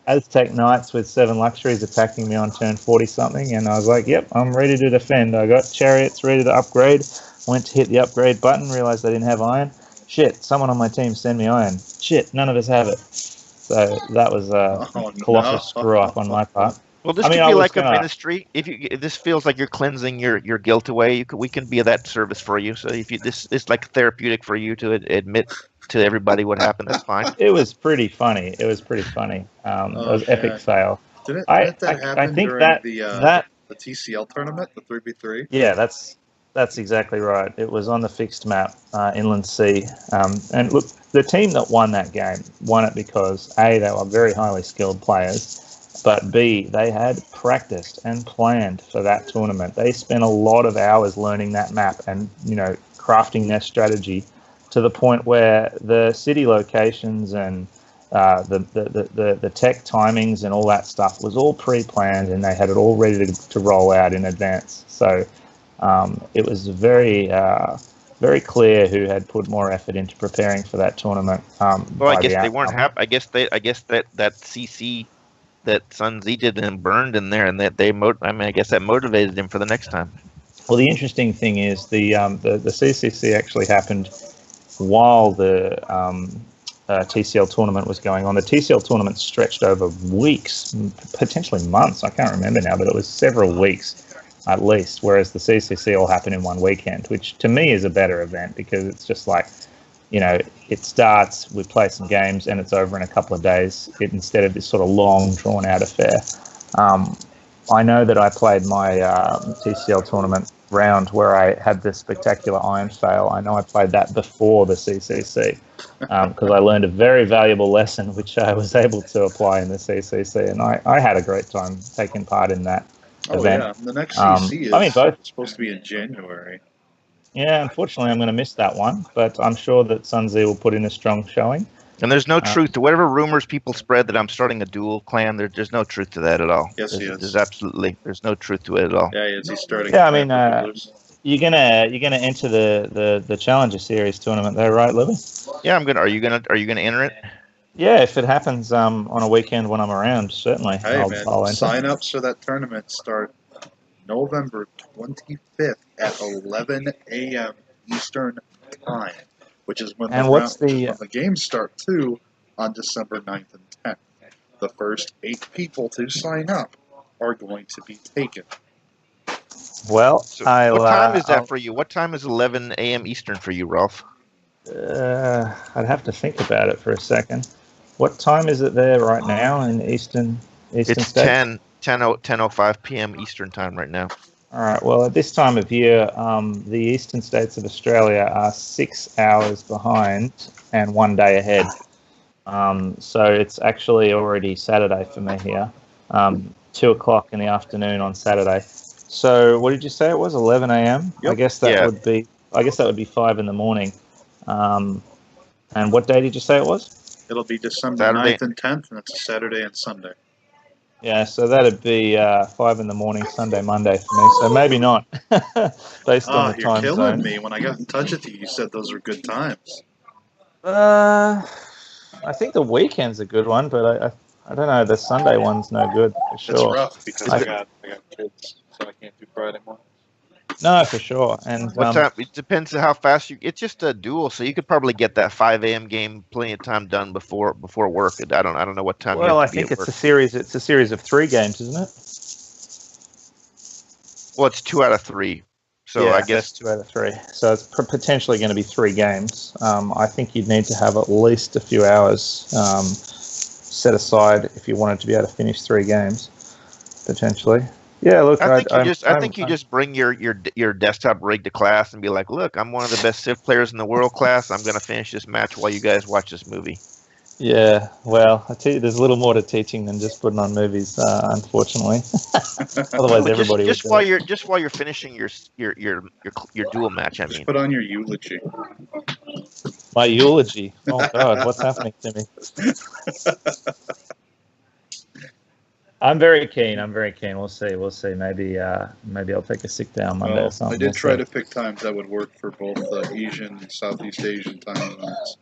Aztec Knights with 7 luxuries attacking me on turn 40-something, and I was like, yep, I'm ready to defend. I got chariots ready to upgrade, went to hit the upgrade button, realized I didn't have iron. Shit, someone on my team send me iron. Shit, none of us have it. So that was a colossal screw-up on my part. Well, this could be like a ministry. If this feels like you're cleansing your guilt away, we can be of that service for you. So if this is like therapeutic for you to admit to everybody what happened, that's fine. It was pretty funny. It was epic fail. Didn't that happen during the TCL tournament, the 3v3? Yeah, that's exactly right. It was on the fixed map, Inland Sea. And look, the team that won that game won it because A, they were very highly skilled players, but B, they had practiced and planned for that tournament. They spent a lot of hours learning that map and, crafting their strategy to the point where the city locations and the tech timings and all that stuff was all pre-planned, and they had it all ready to roll out in advance. So it was very clear who had put more effort into preparing for that tournament. Well, I guess they weren't happy. I guess that CC that Sunzi did and burned in there, and that I guess that motivated him for the next time. Well, the interesting thing is the CCC actually happened while the TCL tournament was going on. The TCL tournament stretched over weeks, potentially months. I can't remember now, but it was several weeks at least, whereas the CCC all happened in one weekend, which to me is a better event because it's just like, it starts, we play some games, and it's over in a couple of days instead of this sort of long, drawn-out affair. I know that I played my TCL tournament round where I had this spectacular iron fail. I know I played that before the CCC because I learned a very valuable lesson, which I was able to apply in the CCC, and I had a great time taking part in that event. Yeah, the next CC is supposed to be in January. Yeah, unfortunately, I'm going to miss that one, but I'm sure that Sunzi will put in a strong showing. And there's no truth to whatever rumors people spread that I'm starting a dual clan. There's no truth to that at all. Yes, he is. There's no truth to it at all. Yeah, he is. He's starting. Yeah, I mean, you're gonna enter the Challenger Series tournament, though, right, Libby? Yeah, I'm gonna. Are you gonna enter it? Yeah, if it happens on a weekend when I'm around, certainly. Hey, I'll enter. Sign-ups for that tournament start November 25th at 11 a.m. Eastern time, which is when And what's the when the games start too on December 9th and 10th. The first 8 people to sign up are going to be taken. well? So what time is that for you? What time is 11 a.m. Eastern for you, Rolfe? I'd have to think about it for a second. What time is it there right now in Eastern It's States? 10:05 p.m. Eastern time right now. All right. Well, at this time of year, the eastern states of Australia are 6 hours behind and 1 day ahead. So it's actually already Saturday for me here. 2 o'clock in the afternoon on Saturday. So what did you say it was? 11 a.m. Yep. I guess that would be. I guess that would be 5 in the morning. And what day did you say it was? It'll be December 9th and 10th, and it's a Saturday and Sunday. Yeah, so that'd be 5 in the morning, Sunday, Monday for me. So maybe not, based on the time You're killing zone. me. When I got in touch with you, you said those were good times. I think the weekend's a good one, but I don't know. The Sunday one's no good for sure. It's rough because I got kids, so I can't do Friday morning. No, for sure. And what time? It depends on how fast you. It's just a duel, so you could probably get that 5 a.m. game plenty of time done before work. I don't know what time. Well, I think it's a series. It's a series of 3 games, isn't it? Well, it's 2 out of 3. So yeah, I guess 2 out of 3. So it's potentially going to be 3 games. I think you'd need to have at least a few hours set aside if you wanted to be able to finish 3 games, potentially. Yeah, look, I think you just bring your desktop rig to class and be like, look, I'm one of the best Civ players in the world, class. I'm going to finish this match while you guys watch this movie. Yeah, well, I tell you, there's a little more to teaching than just putting on movies, unfortunately. Otherwise, everybody just would. While you're finishing your duel match, I mean. Just put on your eulogy. My eulogy. Oh God, what's happening to me? I'm very keen. We'll see. Maybe I'll take a sick day on Monday or something. I did try to pick times that would work for both Asian and Southeast Asian time zones.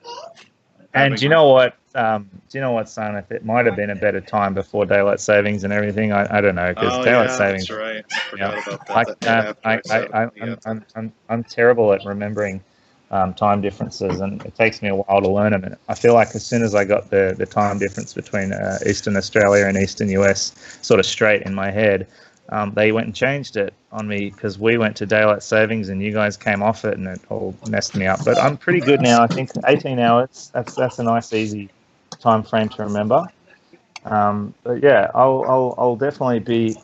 And do you know what? Simon? It might have been a better time before daylight savings and everything. I don't know, because daylight savings. That's right. I forgot about that. I'm terrible at remembering time differences, and it takes me a while to learn them. And I feel like as soon as I got the time difference between Eastern Australia and Eastern US sort of straight in my head, they went and changed it on me because we went to daylight savings and you guys came off it, and it all messed me up. But I'm pretty good now. I think 18 hours. That's a nice, easy time frame to remember. But yeah, I'll definitely be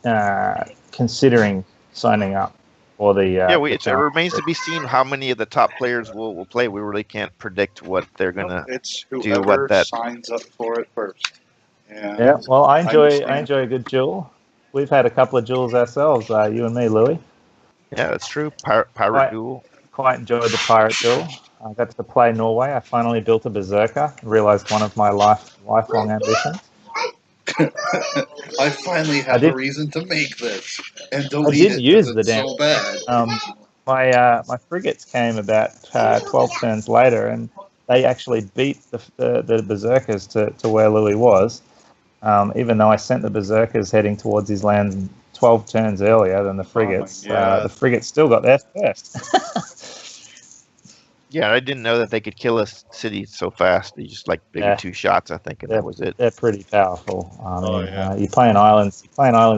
considering signing up. Or it remains to be seen how many of the top players will play. We really can't predict what they're gonna do. What that signs up for it first. Yeah, well, I enjoy a good duel. We've had a couple of duels ourselves, you and me, Louis. Yeah, that's true. Pirate duel. Quite enjoyed the pirate duel. I got to play Norway. I finally built a berserker. Realized one of my lifelong ambitions. I finally have a reason to make this and delete it. I didn't use the damn. So bad. My frigates came about 12 turns later, and they actually beat the berserkers to where Louis was. Even though I sent the berserkers heading towards his land 12 turns earlier than the frigates, the frigates still got there first. Yeah, I didn't know that they could kill a city so fast. They just maybe 2 shots, I think, and that was it. They're pretty powerful. You play an islands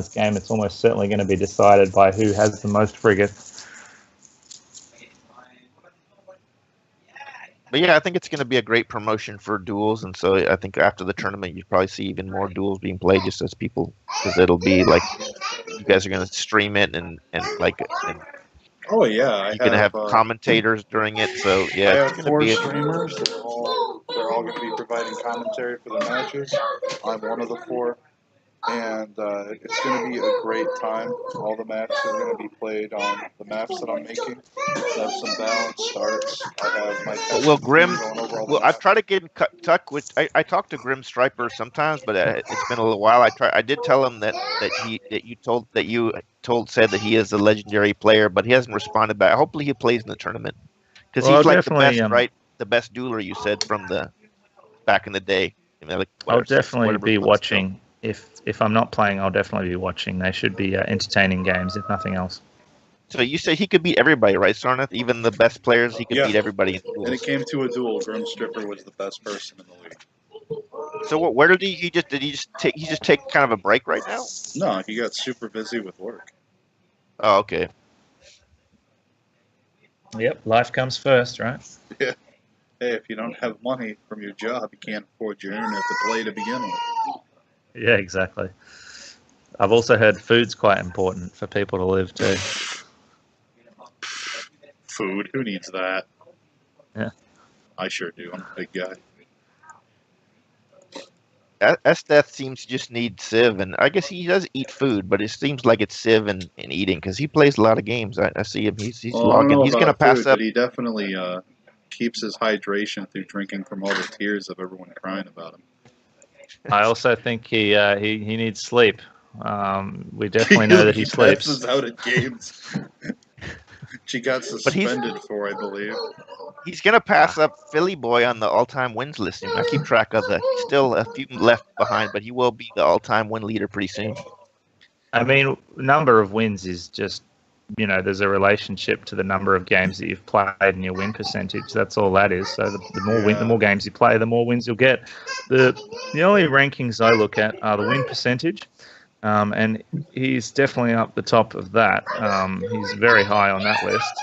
game, it's almost certainly going to be decided by who has the most frigates. But yeah, I think it's going to be a great promotion for duels, and so I think after the tournament, you probably see even more duels being played, just as people, because it'll be like you guys are going to stream it and oh yeah, you're going to have commentators during it. So yeah, I it's have going to be 4 streamers. They're all going to be providing commentary for the matches. I'm one of the 4. And it's going to be a great time. All the matches are going to be played on the maps that I'm making. I have some balanced starts. I have my Grim. I try to get in touch with. I talk to Grim Striper sometimes, but it's been a little while. I did tell him that you said that he is a legendary player, but he hasn't responded back. Hopefully, he plays in the tournament because he's like the best, right? The best dueler you said from the back in the day. I'll definitely be watching. If I'm not playing, I'll definitely be watching. They should be entertaining games, if nothing else. So you say he could beat everybody, right, Sarnath? Even the best players, he could Yeah. beat everybody in And duels. it came to a duel. Grim Stripper was the best person in the league. So where did he just take kind of a break right now? No, he got super busy with work. Oh, okay. Yep, life comes first, right? Yeah. Hey, if you don't have money from your job, you can't afford your internet to play to begin with. Yeah, exactly. I've also heard food's quite important for people to live too. Food? Who needs that? Yeah. I sure do. I'm a big guy. Esteth seems to just need Civ, and I guess he does eat food, but it seems like it's Civ and eating because he plays a lot of games. I see him. He's Well, I don't logging. know He's going to about pass food, up. but he definitely keeps his hydration through drinking from all the tears of everyone crying about him. I also think he needs sleep. We definitely know that he sleeps. Passes out at games. She got suspended for, I believe. He's going to pass up Philly Boy on the all-time wins list. I keep track of that. He's still a few left behind, but he will be the all-time win leader pretty soon. I mean, number of wins is just, there's a relationship to the number of games that you've played and your win percentage. That's all that is. So the more games you play, the more wins you'll get. The only rankings I look at are the win percentage, and he's definitely up the top of that. He's very high on that list.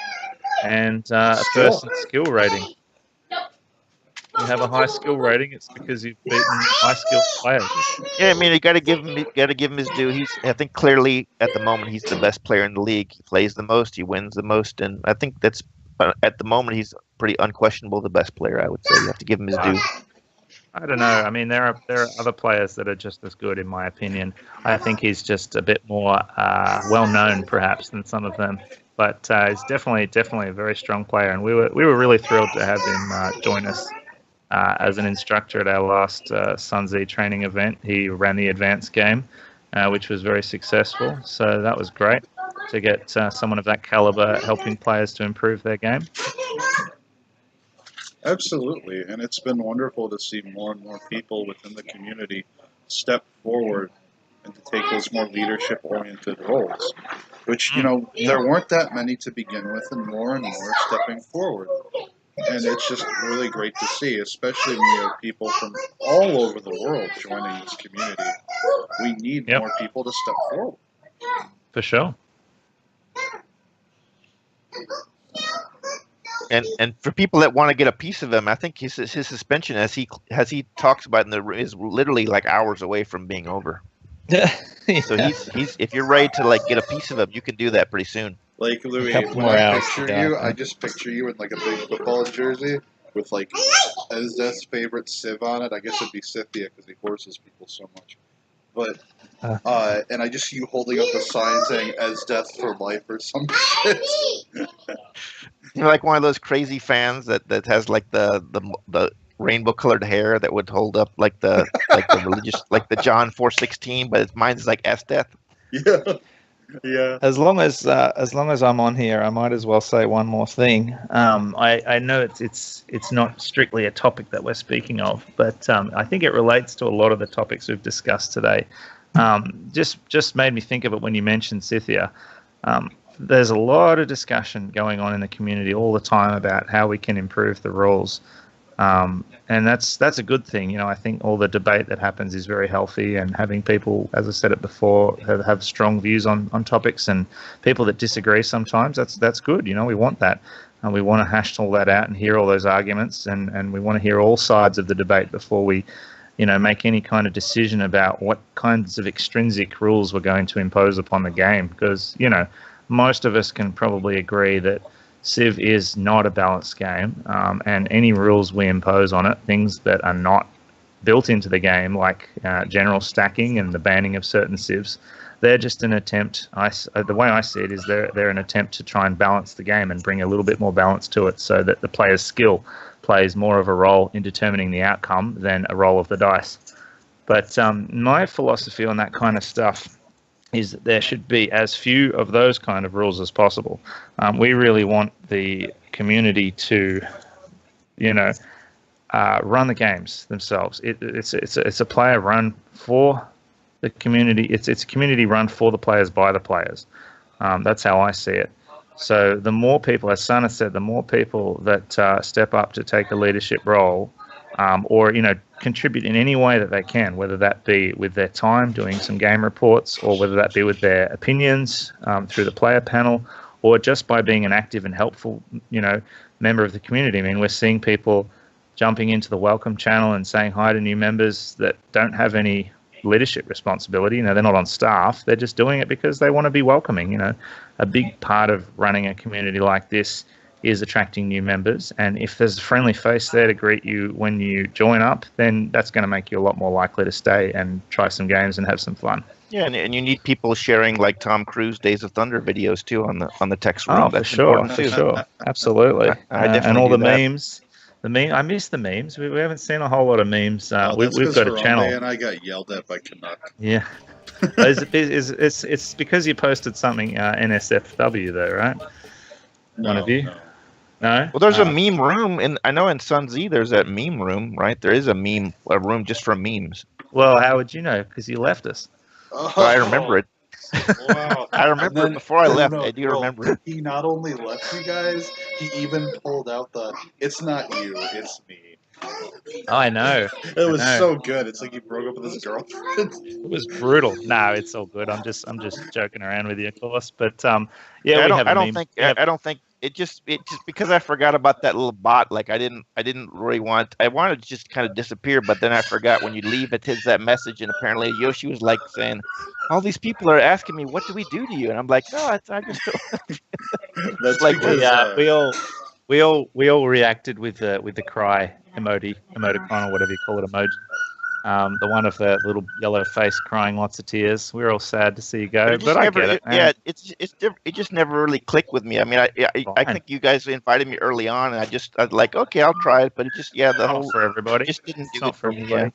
And a person's skill rating. You have a high skill rating, it's because you've beaten high skill players. Yeah, I mean, you got to give him his due. I think clearly at the moment he's the best player in the league. He plays the most, he wins the most, and I think that's at the moment he's pretty unquestionable the best player. I would say you have to give him his due. I don't know. I mean, there are other players that are just as good, in my opinion. I think he's just a bit more well known, perhaps, than some of them. But he's definitely a very strong player, and we were really thrilled to have him join us as an instructor at our last Sunzi training event. He ran the advanced game, which was very successful. So that was great to get someone of that caliber helping players to improve their game. Absolutely, and it's been wonderful to see more and more people within the community step forward and to take those more leadership-oriented roles, which, there weren't that many to begin with, and more stepping forward. And it's just really great to see, especially when you have people from all over the world joining this community. We need more people to step forward. For sure. And for people that want to get a piece of him, I think his suspension, as he talks about is literally like hours away from being over. Yeah. So he's if you're ready to get a piece of him, you can do that pretty soon. Like, Louis, when I picture you, I just picture you in a big football jersey with Esdeath's favorite Civ on it. I guess it'd be Scythia because he forces people so much. But and I just see you holding up a sign saying Esdeath for life or some shit. You're like one of those crazy fans that has the rainbow colored hair that would hold up the religious the John 4:16, but mine's like Esdeath. Yeah. Yeah. As long as I'm on here, I might as well say one more thing. I know it's not strictly a topic that we're speaking of, but I think it relates to a lot of the topics we've discussed today. Just made me think of it when you mentioned Scythia. There's a lot of discussion going on in the community all the time about how we can improve the rules. And that's a good thing. I think all the debate that happens is very healthy, and having people, as I said it before, have strong views on topics, and people that disagree sometimes, that's good. We want that. And we want to hash all that out and hear all those arguments, and we want to hear all sides of the debate before we, make any kind of decision about what kinds of extrinsic rules we're going to impose upon the game. Because, most of us can probably agree that Civ is not a balanced game, and any rules we impose on it, things that are not built into the game, like general stacking and the banning of certain Civs, they're just an attempt. The way I see it is they're an attempt to try and balance the game and bring a little bit more balance to it, so that the player's skill plays more of a role in determining the outcome than a roll of the dice. But my philosophy on that kind of stuff is that there should be as few of those kind of rules as possible. We really want the community to, run the games themselves. It's a player run for the community. It's a community run for the players by the players. That's how I see it. So the more people, as Sana said, the more people that step up to take a leadership role, or contribute in any way that they can, whether that be with their time doing some game reports, or whether that be with their opinions through the player panel, or just by being an active and helpful, member of the community. I mean, we're seeing people jumping into the welcome channel and saying hi to new members that don't have any leadership responsibility. They're not on staff. They're just doing it because they want to be welcoming. A big part of running a community like this is attracting new members. And if there's a friendly face there to greet you when you join up, then that's going to make you a lot more likely to stay and try some games and have some fun. Yeah, and you need people sharing like Tom Cruise Days of Thunder videos too on the text room. Oh, that's for sure, absolutely. And all the memes. I miss the memes. We haven't seen a whole lot of memes. We've got a channel. And I got yelled at by Canuck. Yeah. It's because you posted something NSFW though, right? One of you? No. Well, there's a meme room, and I know in Sun Z there's that meme room, right? There is a room just for memes. Well, how would you know? Because you left us. Oh. I remember it. Wow. I remember it before I left. I do remember it. He not only left you guys, he even pulled out "It's not you, it's me." Oh, I know. It was so good. It's like he broke up with his girlfriend. It was brutal. No, it's all good. I'm just joking around with you, of course. But I don't think it just because I forgot about that little bot. Like I didn't really want. I wanted to just kind of disappear, but then I forgot when you leave, it hits that message, and apparently Yoshi was like saying, "All these people are asking me, what do we do to you?" And I'm like, "No, I just." That's like because, we all reacted with the cry emoticon or whatever you call it, emoji. The one of the little yellow face crying lots of tears. We were all sad to see you go, but I get it. Yeah, it just never really clicked with me. I mean, I think you guys invited me early on, and I was like, okay, I'll try it, but it just the whole for everybody just didn't do not it for me.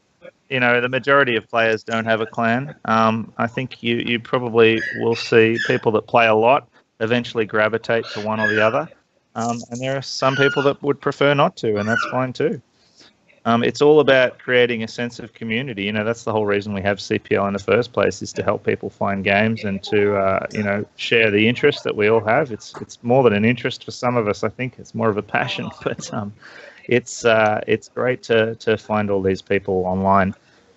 Yeah. The majority of players don't have a clan. I think you probably will see people that play a lot eventually gravitate to one or the other. And there are some people that would prefer not to, and that's fine too. It's all about creating a sense of community. That's the whole reason we have CPL in the first place, is to help people find games and to, share the interest that we all have. It's more than an interest for some of us. I think it's more of a passion, but it's great to find all these people online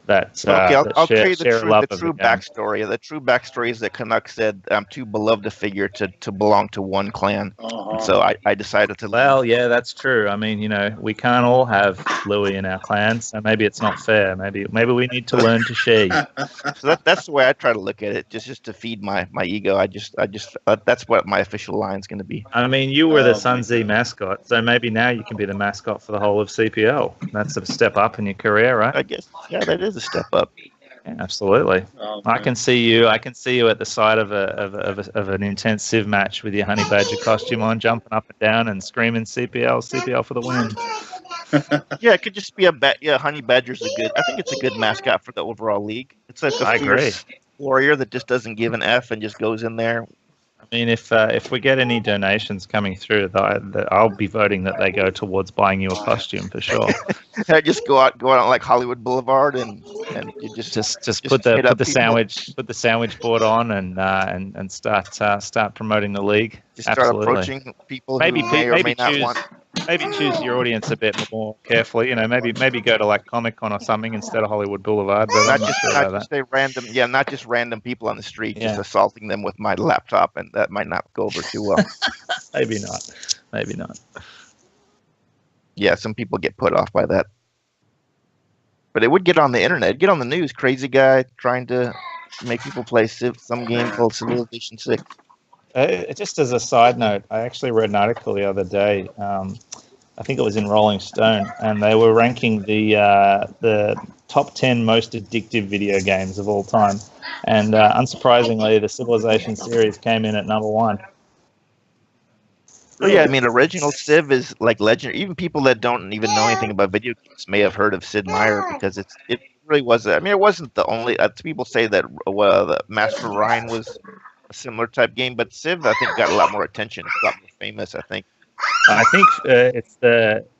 that I'll tell you the true game. backstory. The true backstory is that Canuck said, "I'm too beloved a figure to belong to one clan." Uh-huh. So I decided to. Well, yeah, that's true. I mean, we can't all have Louis in our clan, so maybe it's not fair. Maybe we need to learn to share. So that's the way I try to look at it, just to feed my ego. I just that's what my official line's going to be. I mean, you were the Sun Z mascot, so maybe now you can be the mascot for the whole of CPL. That's a step up in your career, right? I guess, yeah, that is a step up. Yeah, absolutely. I can see you at the side of an intense Civ match with your honey badger costume on, jumping up and down and screaming CPL for the win. Yeah, it could just be honey badger's I think it's a good mascot for the overall league. It's like a fierce warrior that just doesn't give an F and just goes in there. I mean, if we get any donations coming through, I'll be voting that they go towards buying you a costume for sure. I just go out like Hollywood Boulevard and you just put the sandwich board on and start promoting the league. Just start approaching people who may or may not want. Maybe choose your audience a bit more carefully. Maybe go to like Comic-Con or something instead of Hollywood Boulevard. But not just random people on the street, just assaulting them with my laptop, and that might not go over too well. Maybe not. Yeah, some people get put off by that. But it would get on the internet, get on the news. Crazy guy trying to make people play some game called Civilization 6. Just as a side note, I actually read an article the other day. I think it was in Rolling Stone, and they were ranking the top 10 most addictive video games of all time. And unsurprisingly, the Civilization series came in at number 1. Oh, yeah, I mean, original Civ is like legendary. Even people that don't even know anything about video games may have heard of Sid Meier because it really was. I mean, it wasn't the only. People say that the Master Ryan was a similar type game, but Civ I think got a lot more attention. It's a lot more famous, I think. I think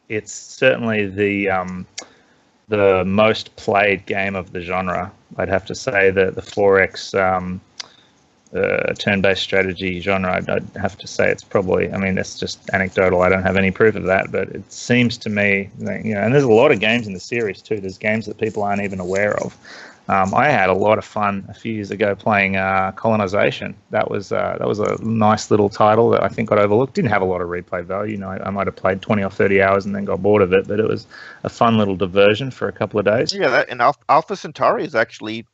it's certainly the most played game of the genre. I'd have to say that the 4X turn-based strategy genre, I'd have to say it's probably, I mean, that's just anecdotal. I don't have any proof of that, but it seems to me that, and there's a lot of games in the series too. There's games that people aren't even aware of. I had a lot of fun a few years ago playing Colonization. That was a nice little title that I think got overlooked. Didn't have a lot of replay value. I might have played 20 or 30 hours and then got bored of it, but it was a fun little diversion for a couple of days. Yeah, and Alpha Centauri is actually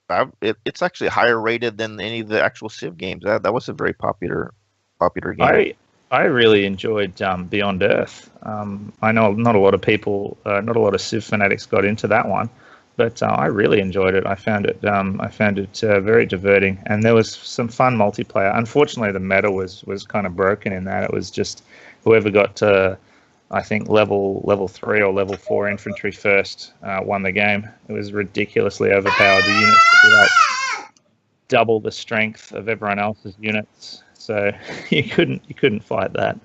it's actually higher rated than any of the actual Civ games. That was a very popular game. I really enjoyed Beyond Earth. I know not a lot of people, not a lot of Civ fanatics got into that one. But I really enjoyed it. I found it very diverting, and there was some fun multiplayer. Unfortunately, the meta was kind of broken in that it was just whoever got to, I think, level 3 or level 4 infantry first won the game. It was ridiculously overpowered. The units would be like double the strength of everyone else's units, so you couldn't fight that.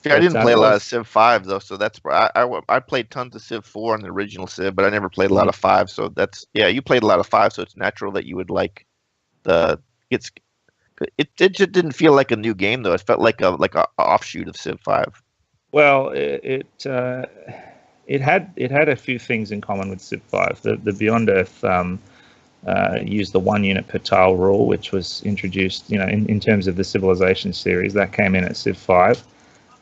Yeah, I didn't play a lot of Civ 5 though, so that's I played tons of Civ 4 and the original Civ, but I never played a lot of 5. So you played a lot of 5, so it's natural that you would like it just didn't feel like a new game though. It felt like a offshoot of Civ 5. Well, it had a few things in common with Civ 5. The Beyond Earth used the 1 unit per tile rule, which was introduced, in terms of the Civilization series. That came in at Civ 5.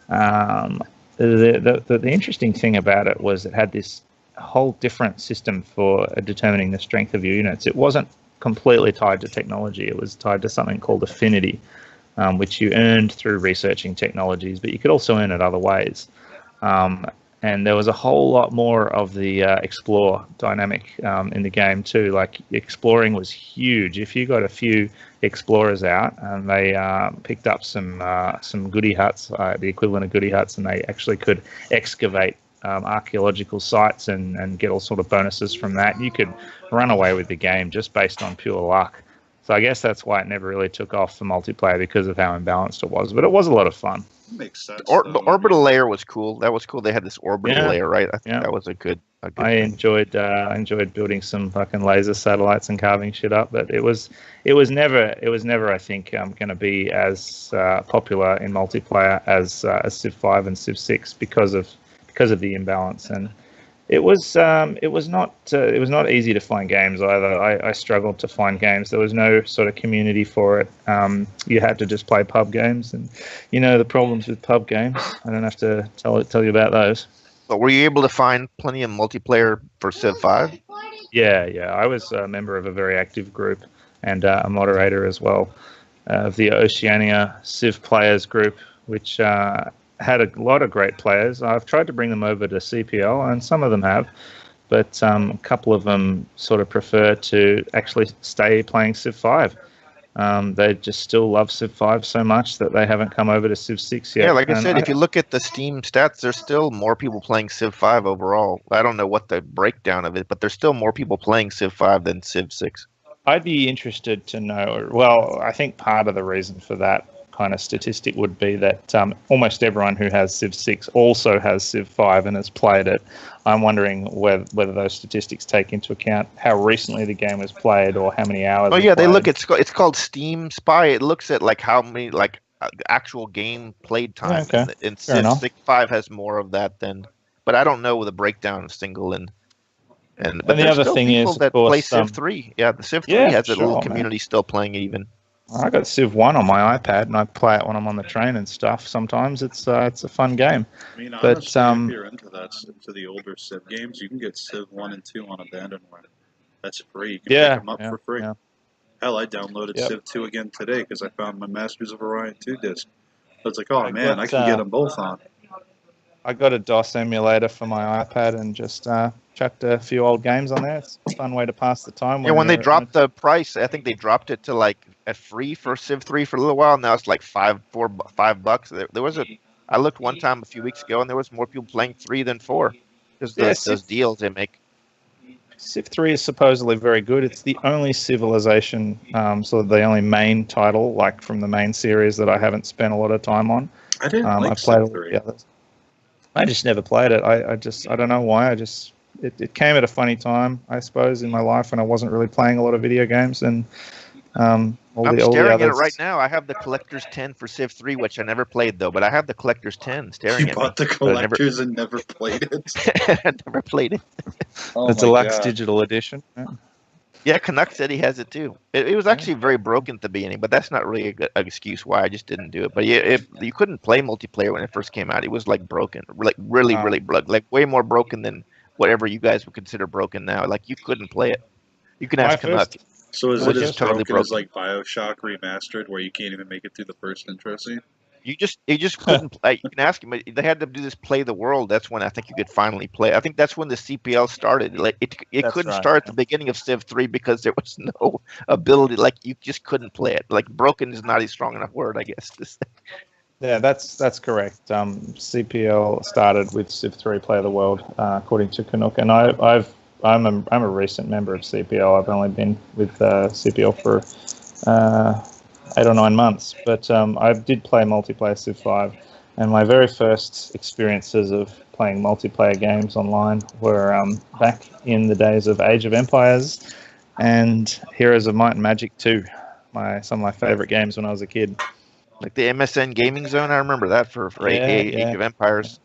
The interesting thing about it was it had this whole different system for determining the strength of your units. It wasn't completely tied to technology. It was tied to something called affinity, which you earned through researching technologies, but you could also earn it other ways. And there was a whole lot more of the explore dynamic in the game too. Like, exploring was huge. If you got a few explorers out and they picked up some goodie huts, the equivalent of goodie huts, and they actually could excavate archaeological sites and get all sort of bonuses from that, you could run away with the game just based on pure luck. So I guess that's why it never really took off for multiplayer, because of how imbalanced it was. But it was a lot of fun. Makes sense. The orbital layer was cool. That was cool. They had this orbital layer, right? I think that was a good I enjoyed building some fucking laser satellites and carving shit up. But it was never I think going to be as popular in multiplayer as Civ 5 and Civ 6 because of the imbalance. And it was not easy to find games either. I struggled to find games. There was no sort of community for it. You had to just play pub games, and the problems with pub games. I don't have to tell you about those. But were you able to find plenty of multiplayer for Civ 5? Yeah. I was a member of a very active group and a moderator as well of the Oceania CivPlayers group, which had a lot of great players. I've tried to bring them over to CPL, and some of them have, but a couple of them sort of prefer to actually stay playing Civ 5. They just still love Civ 5 so much that they haven't come over to Civ 6 yet. Yeah, like I said, if you look at the Steam stats, there's still more people playing Civ 5 overall. I don't know what the breakdown of it, but there's still more people playing Civ 5 than Civ 6. I'd be interested to know, well, I think part of the reason for that kind of statistic would be that almost everyone who has Civ 6 also has Civ 5 and has played it. I'm wondering whether those statistics take into account how recently the game was played or how many hours. Oh yeah, they look at it's called Steam Spy. It looks at like how many actual game played time. Okay. And Civ 5 has more of that than, but I don't know the breakdown of single and but the other thing is, that of course, play Civ 3. Yeah, the Civ 3 has a little community still playing it even. I got Civ 1 on my iPad, and I play it when I'm on the train and stuff. Sometimes it's a fun game. I mean, honestly, if you're into the older Civ games, you can get Civ 1 and 2 on Abandonware. That's free. You can pick them up for free. Yeah. Hell, I downloaded Civ 2 again today because I found my Masters of Orion 2 disc. I was like, I can get them both on. I got a DOS emulator for my iPad and just chucked a few old games on there. It's a fun way to pass the time. When they dropped the price, I think they dropped it to like a free for Civ 3 for a little while. Now it's like $5. There was I looked one time a few weeks ago, and there was more people playing 3 than 4 because those deals they make. Civ 3 is supposedly very good. It's the only Civilization, sort of the only main title, like from the main series, that I haven't spent a lot of time on. I didn't like Civ 3. I just never played it. I don't know why. It came at a funny time, I suppose, in my life when I wasn't really playing a lot of video games, and All I'm the staring at it others. right now. I have the Collector's 10 for Civ 3, which I never played though, but I have the Collector's 10 staring You at bought me. the collectors and never played it? I never played it. Oh The my deluxe God. digital edition. Yeah. Yeah, Canuck said he has it too. It was actually very broken at the beginning, but that's not really an excuse why I just didn't do it. But yeah, if you couldn't play multiplayer when it first came out, it was like broken, like really, really broken, like way more broken than whatever you guys would consider broken now. Like you couldn't play it. You can ask Canuck. So is It it was as just totally broken as broken. like Bioshock Remastered, where you can't even make it through the first intro scene? You just couldn't play. You can ask him. They had to do this play the world. That's when I think you could finally play. I think that's when the CPL started. Like it That's couldn't right, start at the beginning of Civ 3 because there was no ability. Like you just couldn't play it. Like broken is not a strong enough word, I guess. Yeah, that's correct. CPL started with Civ 3 Play of the World, according to Canuck, and I'm a recent member of CPL. I've only been with CPL for 8 or 9 months, but I did play multiplayer Civ 5, and my very first experiences of playing multiplayer games online were back in the days of Age of Empires and Heroes of Might and Magic 2, some of my favorite games when I was a kid. Like the MSN Gaming Zone, I remember that for Age of Empires.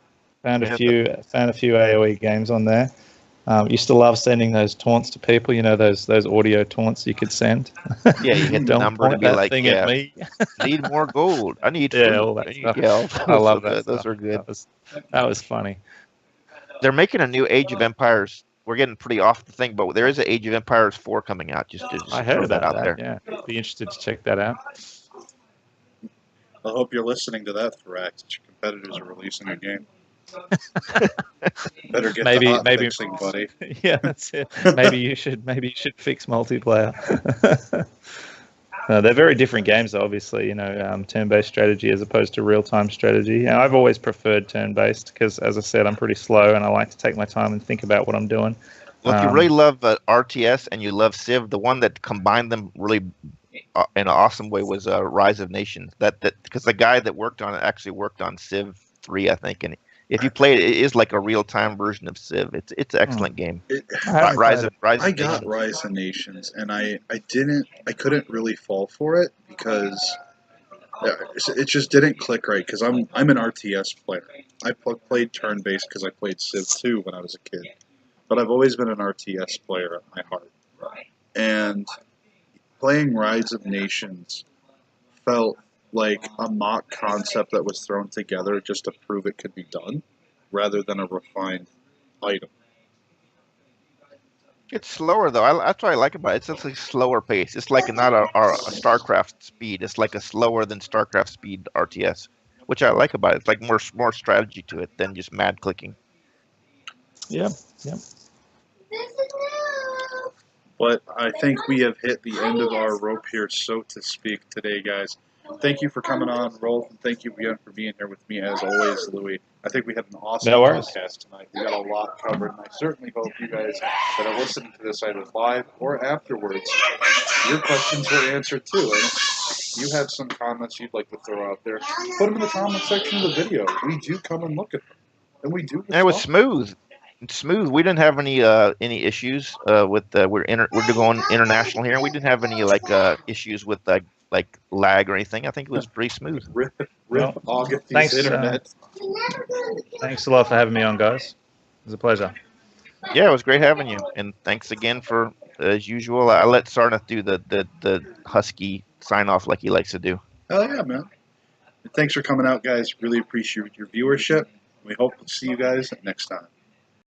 Found a few AOE games on there. Used to love sending those taunts to people. You know, those audio taunts you could send. Yeah, you hit the Don't number to point be that like, thing yeah, at me. need more gold. I need Yeah, food. all that stuff. I love that. Those are good. That was funny. They're making a new Age of Empires. We're getting pretty off the thing, but there is an Age of Empires 4 coming out. Just I heard throw about out that. there. Yeah, be interested to check that out. I hope you're listening to that, Firaxis. Your competitors are releasing a game. Better get maybe the hotfixing, buddy. Yeah, that's it. Maybe you should fix multiplayer. They're very different games, obviously. You know, turn-based strategy as opposed to real-time strategy. And I've always preferred turn-based because, as I said, I'm pretty slow and I like to take my time and think about what I'm doing. Well, if you really love RTS and you love Civ, the one that combined them really in an awesome way was Rise of Nations. That because the guy that worked on it actually worked on Civ 3, I think, and if you play it, it is like a real-time version of Civ. It's an excellent game. Rise of got Rise of Nations, and I couldn't really fall for it because it just didn't click right. Because I'm an RTS player. I played turn-based because I played Civ 2 when I was a kid, but I've always been an RTS player at my heart. And playing Rise of Nations felt like a mock concept that was thrown together just to prove it could be done, rather than a refined item. It's slower though. That's what I like about it. It's just a slower pace. It's like not a StarCraft speed. It's like a slower than StarCraft speed RTS, which I like about it. It's like more strategy to it than just mad clicking. Yep. But I think we have hit the end of our rope here, so to speak, today, guys. Thank you for coming on, Rolfe, and thank you again for being here with me, as always, Louis. I think we had an awesome podcast tonight. We got a lot covered, and I certainly hope you guys that are listening to this either live or afterwards, your questions were answered too. And if you have some comments you'd like to throw out there, put them in the comment section of the video. We do come and look at them, and we do. And it was smooth. It's smooth. We didn't have any issues with we're going international here, and we didn't have any issues with like lag or anything. I think it was pretty smooth. Rip August's thanks, internet. Thanks a lot for having me on, guys. It was a pleasure. Yeah, it was great having you, and thanks again for as usual. I let Sarnath do the husky sign off like he likes to do. Oh yeah, man. And thanks for coming out, guys. Really appreciate your viewership. We hope to see you guys next time.